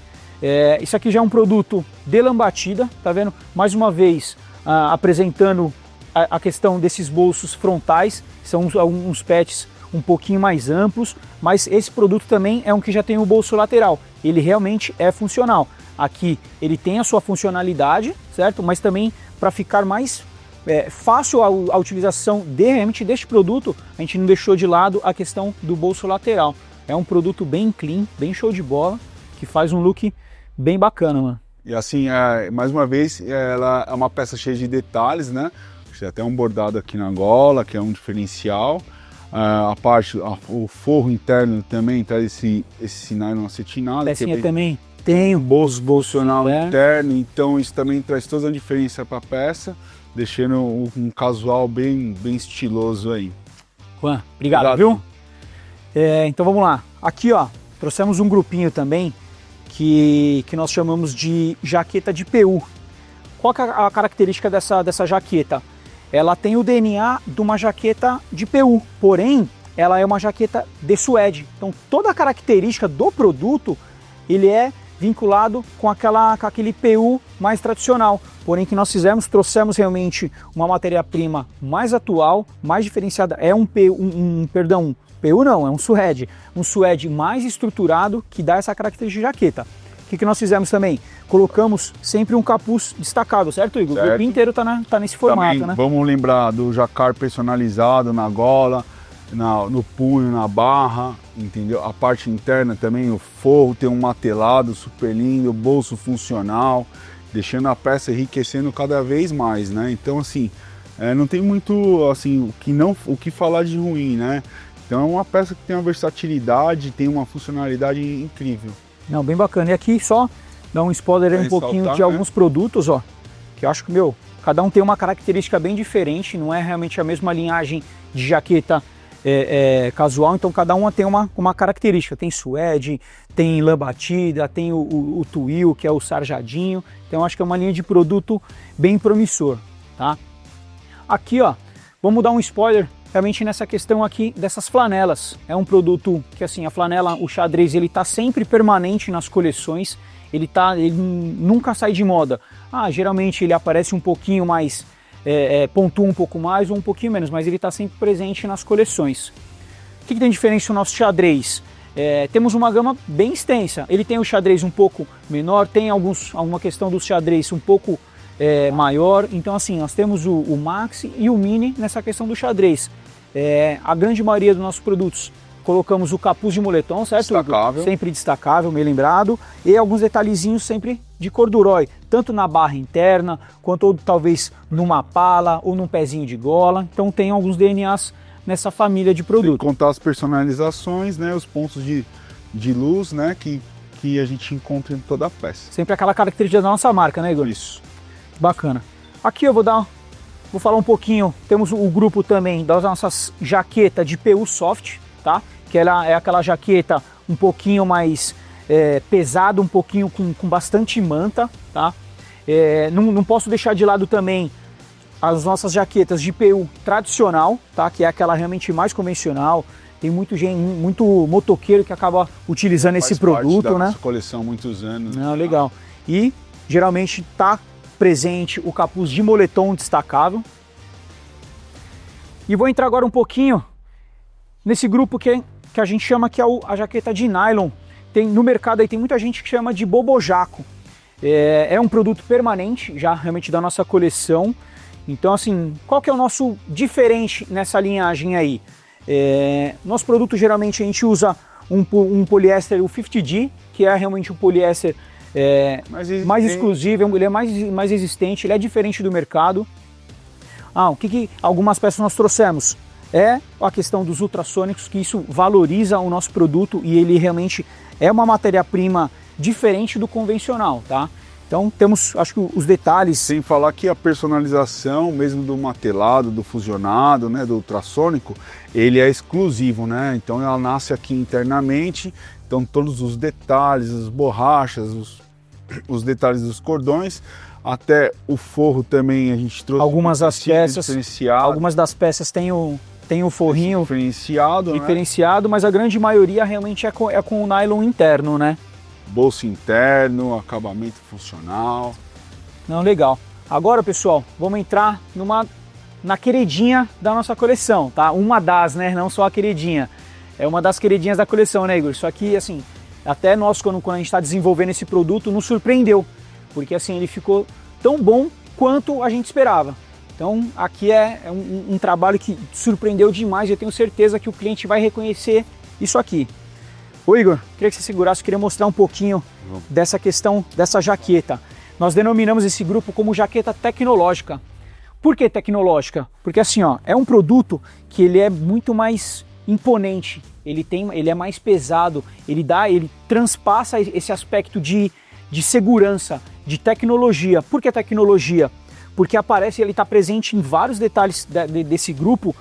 Isso aqui já é um produto de lambatida, tá vendo? Mais uma vez, apresentando a questão desses bolsos frontais, são uns patches um pouquinho mais amplos, mas esse produto também é um que já tem o bolso lateral, ele realmente é funcional. Aqui ele tem a sua funcionalidade, certo? Mas também para ficar mais fácil a utilização realmente deste produto, a gente não deixou de lado a questão do bolso lateral. É um produto bem clean, bem show de bola, que faz um look bem bacana, mano. E assim, mais uma vez, ela é uma peça cheia de detalhes, né? Tem até um bordado aqui na gola, que é um diferencial. O forro interno também traz esse nylon acetinado. Pecinha também tem o bolso funcional interno, então isso também traz toda a diferença para a peça, deixando um casual bem estiloso aí. Juan, obrigado. Viu? Então vamos lá. Aqui ó, trouxemos um grupinho também que nós chamamos de jaqueta de PU. Qual que é a característica dessa jaqueta? Ela tem o DNA de uma jaqueta de PU, porém ela é uma jaqueta de suede. Então toda a característica do produto ele é vinculado com aquele PU mais tradicional. Porém que nós trouxemos realmente uma matéria-prima mais atual, mais diferenciada. É PU não, é um suede mais estruturado que dá essa característica de jaqueta. O que nós fizemos também? Colocamos sempre um capuz destacável, certo, Igor? Certo. O grupo inteiro tá nesse formato, também, né? Vamos lembrar do jacquard personalizado na gola, no punho, na barra, entendeu? A parte interna também, o forro tem um matelado super lindo, bolso funcional, deixando a peça enriquecendo cada vez mais, né? Então, assim, não tem muito, assim, o que falar de ruim, né? Então é uma peça que tem uma versatilidade, tem uma funcionalidade incrível. Não, bem bacana. E aqui só dar um spoiler aí um pouquinho de alguns produtos, ó, que eu acho que, cada um tem uma característica bem diferente, não é realmente a mesma linhagem de jaqueta casual, então cada uma tem uma característica. Tem suede, tem lã batida, tem o twill, que é o sarjadinho, então acho que é uma linha de produto bem promissor, tá? Aqui, ó, vamos dar um spoiler realmente nessa questão aqui dessas flanelas. É um produto que, assim, a flanela, o xadrez, ele tá sempre permanente nas coleções, ele nunca sai de moda. Geralmente ele aparece um pouquinho mais, pontua um pouco mais ou um pouquinho menos, mas ele tá sempre presente nas coleções. O que tem diferença no nosso xadrez? Temos uma gama bem extensa. Ele tem o xadrez um pouco menor, tem alguma questão do xadrez um pouco maior, então assim, nós temos o Maxi e o Mini nessa questão do xadrez. A grande maioria dos nossos produtos colocamos o capuz de moletom, certo? Destacável. Sempre destacável, bem lembrado, e alguns detalhezinhos sempre de corduroy, tanto na barra interna, quanto talvez numa pala ou num pezinho de gola, então tem alguns DNAs nessa família de produtos. Sem contar as personalizações, né, os pontos de luz, né, que a gente encontra em toda a peça. Sempre aquela característica da nossa marca, né, Igor? Isso. Bacana. Aqui eu vou falar um pouquinho, temos o grupo também das nossas jaquetas de PU Soft, tá? Que ela é aquela jaqueta um pouquinho mais pesada, um pouquinho com bastante manta, tá? Não posso deixar de lado também as nossas jaquetas de PU tradicional, tá? Que é aquela realmente mais convencional. Tem muito motoqueiro que acaba utilizando esse produto, né? Nossa coleção há muitos anos. Legal. E geralmente tá presente o capuz de moletom destacável. E vou entrar agora um pouquinho nesse grupo que a gente chama que é a jaqueta de nylon. No mercado aí tem muita gente que chama de bobojaco. É um produto permanente, já realmente da nossa coleção. Então assim, qual que é o nosso diferente nessa linhagem aí? Nosso produto geralmente a gente usa um poliéster, o 50G, que é realmente um poliéster mais exclusivo, ele é mais resistente, ele é diferente do mercado. O que algumas peças nós trouxemos? É a questão dos ultrassônicos, que isso valoriza o nosso produto e ele realmente é uma matéria-prima diferente do convencional, tá? Então temos, acho que os detalhes... Sem falar que a personalização, mesmo do matelado, do fusionado, né, do ultrassônico, ele é exclusivo, né? Então ela nasce aqui internamente, então todos os detalhes, as borrachas, os detalhes dos cordões, até o forro também a gente trouxe. Algumas das peças têm o forrinho diferenciado, mas a grande maioria realmente é com o nylon interno, né? Bolso interno, acabamento funcional. Não, legal. Agora, pessoal, vamos entrar na queridinha da nossa coleção, tá? Uma das, né? Não só a queridinha. É uma das queridinhas da coleção, né, Igor? Isso aqui, assim, até nós, quando a gente está desenvolvendo esse produto, nos surpreendeu. Porque, assim, ele ficou tão bom quanto a gente esperava. Então, aqui é um trabalho que surpreendeu demais. Eu tenho certeza que o cliente vai reconhecer isso aqui. Ô Igor, queria que você segurasse, queria mostrar um pouquinho dessa questão dessa jaqueta. Nós denominamos esse grupo como jaqueta tecnológica. Por que tecnológica? Porque assim, ó, é um produto que ele é muito mais imponente, ele é mais pesado, ele transpassa esse aspecto de segurança, de tecnologia. Por que tecnologia? Porque ele está presente em vários detalhes desse grupo.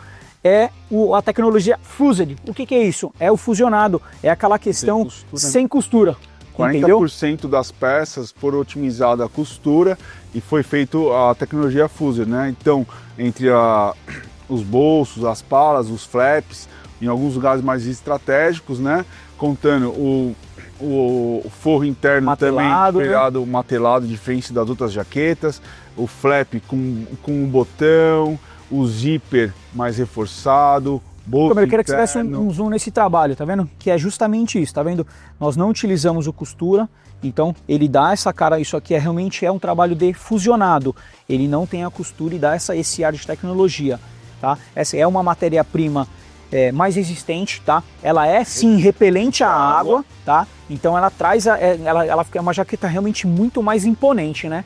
A tecnologia Fused. O que é isso? É o fusionado, é aquela questão sem costura. 40% das peças foram otimizadas a costura e foi feito a tecnologia Fused, né? Então, entre os bolsos, as palas, os flaps, em alguns lugares mais estratégicos, né? Contando o forro interno matelado, também matelado, diferente das outras jaquetas, o flap com um botão, o zíper mais reforçado, bolso Eu queria que você desse um zoom nesse trabalho, tá vendo? Que é justamente isso, tá vendo? Nós não utilizamos o costura, então ele dá essa cara, isso aqui realmente é um trabalho de fusionado, ele não tem a costura e dá esse ar de tecnologia, tá? Essa é uma matéria-prima mais resistente, tá? Ela é sim repelente à água, tá? Então ela traz, ela fica uma jaqueta realmente muito mais imponente, né?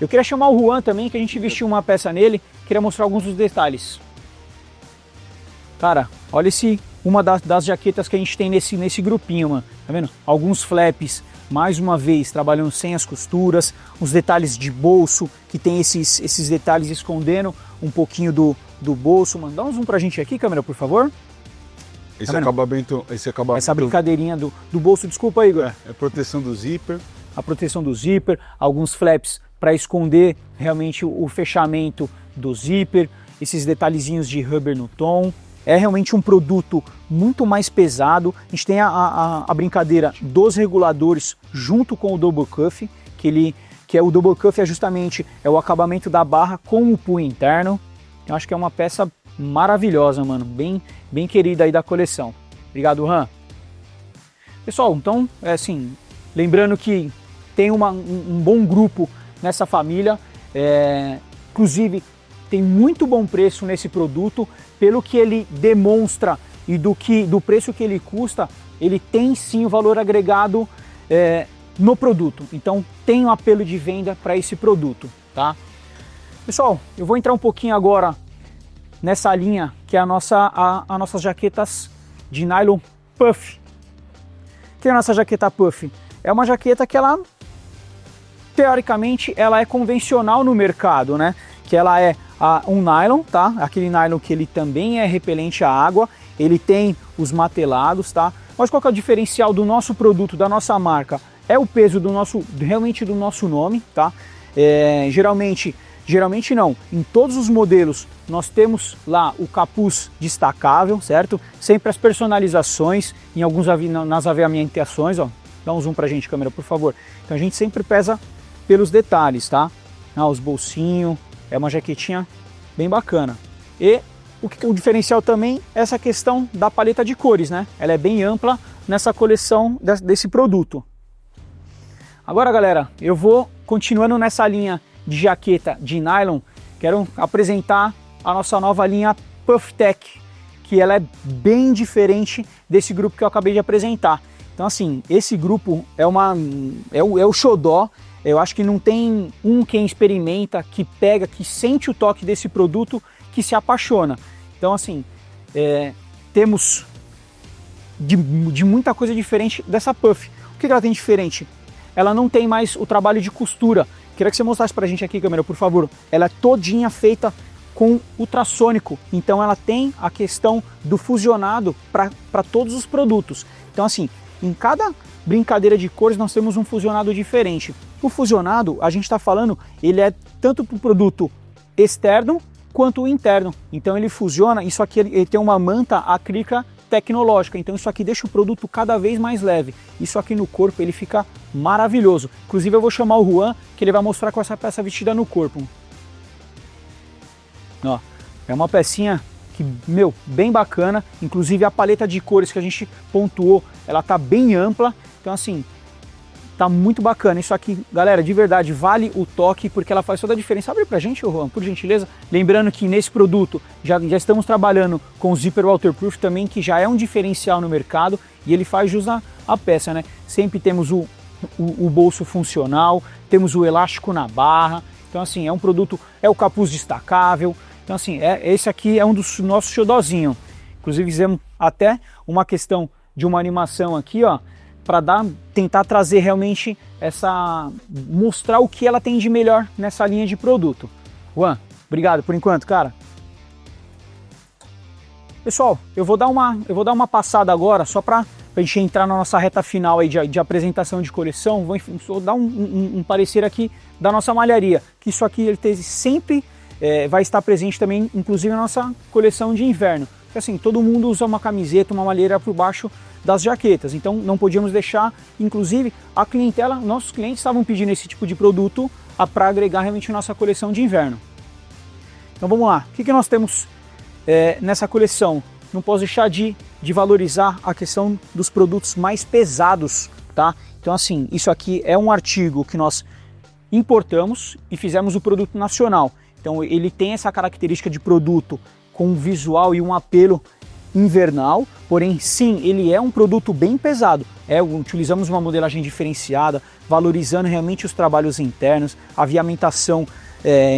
Eu queria chamar o Juan também, que a gente vestiu uma peça nele, queria mostrar alguns dos detalhes. Cara, olha uma das jaquetas que a gente tem nesse grupinho, mano. Tá vendo? Alguns flaps, mais uma vez, trabalhando sem as costuras, os detalhes de bolso, que tem esses detalhes escondendo um pouquinho do bolso, mano. Dá um zoom pra gente aqui, câmera, por favor. Essa brincadeirinha do bolso, desculpa, Igor. É proteção do zíper. A proteção do zíper, alguns flaps para esconder realmente o fechamento do zíper, esses detalhezinhos de rubber no tom. É realmente um produto muito mais pesado. A gente tem a brincadeira dos reguladores junto com o double cuff, que é o double cuff justamente o acabamento da barra com o punho interno. Eu acho que é uma peça maravilhosa, mano, bem querida aí da coleção. Obrigado, Han. Pessoal, então, assim, lembrando que tem um bom grupo nessa família, inclusive tem muito bom preço nesse produto, pelo que ele demonstra e do preço que ele custa, ele tem sim o valor agregado no produto, então tem um apelo de venda para esse produto, tá? Pessoal, eu vou entrar um pouquinho agora nessa linha que é as nossas jaquetas de nylon puff. O que é a nossa jaqueta puff? É uma jaqueta que ela, teoricamente, ela é convencional no mercado, né? Que ela é um nylon, tá? Aquele nylon que ele também é repelente à água, ele tem os matelados, tá? Mas qual que é o diferencial do nosso produto, da nossa marca? É o peso realmente do nosso nome, tá? Geralmente não, em todos os modelos nós temos lá o capuz destacável, certo? Sempre as personalizações, nas aviamentações, ó. Dá um zoom pra gente, câmera, por favor. Então a gente sempre pesa pelos detalhes, tá? Os bolsinhos, é uma jaquetinha bem bacana. E o diferencial também é essa questão da paleta de cores, né? Ela é bem ampla nessa coleção desse produto. Agora, galera, eu vou continuando nessa linha de jaqueta de nylon, quero apresentar a nossa nova linha PuffTech, que ela é bem diferente desse grupo que eu acabei de apresentar. Então assim, esse grupo é o xodó. Eu acho que não tem quem experimenta, que pega, que sente o toque desse produto, que se apaixona. Então assim, temos de muita coisa diferente dessa Puff. O que ela tem diferente? Ela não tem mais o trabalho de costura. Queria que você mostrasse pra gente aqui, câmera, por favor. Ela é todinha feita com ultrassônico, então ela tem a questão do fusionado para todos os produtos. Então assim, em cada brincadeira de cores nós temos um fusionado diferente. O fusionado, a gente está falando, ele é tanto para o produto externo quanto o interno. Então ele fusiona, isso aqui ele tem uma manta acrílica tecnológica, então isso aqui deixa o produto cada vez mais leve. Isso aqui no corpo ele fica maravilhoso. Inclusive eu vou chamar o Juan, que ele vai mostrar com essa peça vestida no corpo. Ó, é uma pecinha que, bem bacana. Inclusive a paleta de cores que a gente pontuou, ela tá bem ampla. Então assim, tá muito bacana. Isso aqui, galera, de verdade, vale o toque, porque ela faz toda a diferença. Abre pra gente, Juan, por gentileza. Lembrando que nesse produto já estamos trabalhando com o zíper waterproof também, que já é um diferencial no mercado, e ele faz jus à peça, né? Sempre temos o bolso funcional, temos o elástico na barra. Então assim, é um produto, é o capuz destacável. Então assim, esse aqui é um dos nossos xodózinhos. Inclusive fizemos até uma questão de uma animação aqui, ó, para tentar trazer realmente mostrar o que ela tem de melhor nessa linha de produto. Juan, obrigado por enquanto, cara. Pessoal, eu vou dar uma passada agora só para a gente entrar na nossa reta final aí de apresentação de coleção. Vou dar um parecer aqui da nossa malharia, que isso aqui ele sempre vai estar presente também, inclusive na nossa coleção de inverno. Porque assim, todo mundo usa uma camiseta, uma malheira por baixo das jaquetas, então não podíamos deixar, inclusive a clientela, nossos clientes estavam pedindo esse tipo de produto para agregar realmente a nossa coleção de inverno. Então vamos lá, o que nós temos nessa coleção? Não posso deixar de valorizar a questão dos produtos mais pesados, tá? Então assim, isso aqui é um artigo que nós importamos e fizemos o produto nacional. Então ele tem essa característica de produto com um visual e um apelo invernal, porém sim, ele é um produto bem pesado. Utilizamos uma modelagem diferenciada, valorizando realmente os trabalhos internos, a aviamentação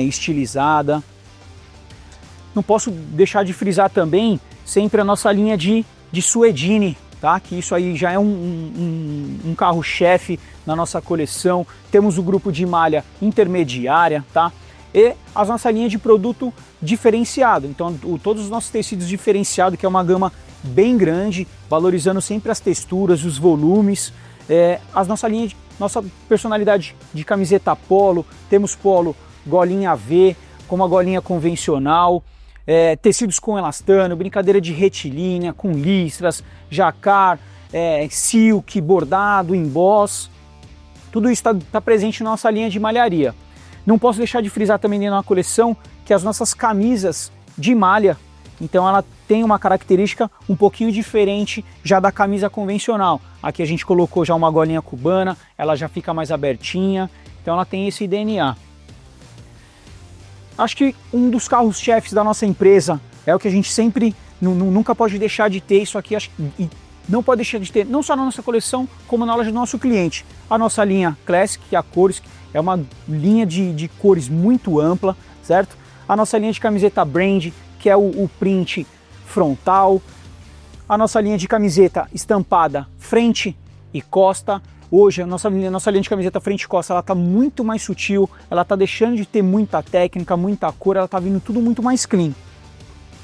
estilizada. Não posso deixar de frisar também sempre a nossa linha de suedine, tá? Que isso aí já é um carro-chefe na nossa coleção. Temos o grupo de malha intermediária, tá? E a nossa linha de produto diferenciado. Então todos os nossos tecidos diferenciados, que é uma gama bem grande, valorizando sempre as texturas, os volumes. Nossa personalidade de camiseta polo, temos polo golinha V, com uma golinha convencional, tecidos com elastano, brincadeira de retilínea, com listras, jacquard, silk, bordado, emboss. Tudo isso está presente na nossa linha de malharia. Não posso deixar de frisar também na coleção que as nossas camisas de malha, então ela tem uma característica um pouquinho diferente já da camisa convencional. Aqui a gente colocou já uma golinha cubana, ela já fica mais abertinha, então ela tem esse DNA. Acho que um dos carros-chefes da nossa empresa é o que a gente sempre, nunca pode deixar de ter isso aqui, e não pode deixar de ter, não só na nossa coleção, como na loja do nosso cliente. A nossa linha Classic, que é a cores, é uma linha de cores muito ampla, certo? A nossa linha de camiseta Brand, que é o print frontal. A nossa linha de camiseta estampada frente e costa. Hoje a nossa linha de camiseta frente e costa, ela tá muito mais sutil, ela tá deixando de ter muita técnica, muita cor, ela tá vindo tudo muito mais clean.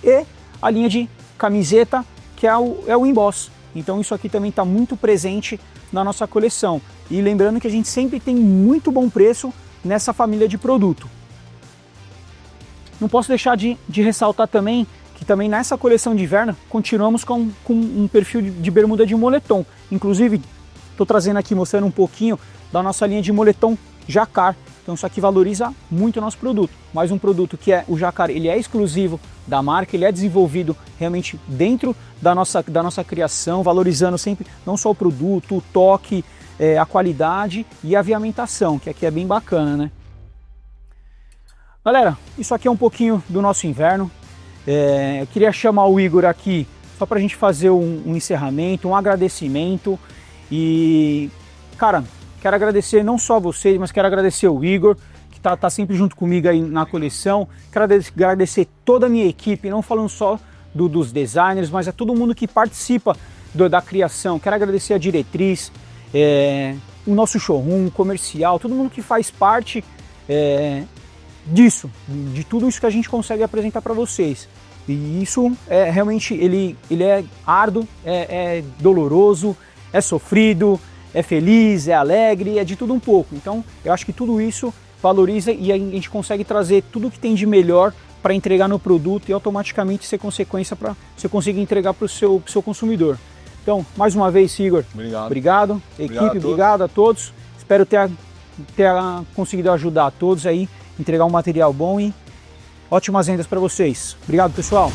E a linha de camiseta, que é o emboss. Então isso aqui também está muito presente na nossa coleção. E lembrando que a gente sempre tem muito bom preço nessa família de produto. Não posso deixar de ressaltar também que também nessa coleção de inverno continuamos com um perfil de bermuda de moletom. Inclusive, estou trazendo aqui, mostrando um pouquinho da nossa linha de moletom jacquard. Então isso aqui valoriza muito o nosso produto. Mais um produto que o jacquard, ele é exclusivo da marca, ele é desenvolvido realmente dentro da nossa criação, valorizando sempre não só o produto, o toque, a qualidade e a aviamentação, que aqui é bem bacana, né? Galera, isso aqui é um pouquinho do nosso inverno. Eu queria chamar o Igor aqui só para a gente fazer um encerramento, um agradecimento. E, cara, quero agradecer não só a vocês, mas quero agradecer o Igor, que tá sempre junto comigo aí na coleção. Quero agradecer toda a minha equipe, não falando só dos designers, mas a todo mundo que participa da criação. Quero agradecer a diretriz, o nosso showroom, comercial, todo mundo que faz parte disso, de tudo isso que a gente consegue apresentar para vocês. E isso realmente ele é árduo, é doloroso, é sofrido, é feliz, é alegre, é de tudo um pouco. Então eu acho que tudo isso valoriza e a gente consegue trazer tudo que tem de melhor para entregar no produto e automaticamente ser consequência para você conseguir entregar para o seu consumidor. Então, mais uma vez, Igor, obrigado. Equipe, obrigado a todos. Espero ter conseguido ajudar a todos aí, entregar um material bom e ótimas vendas para vocês. Obrigado, pessoal.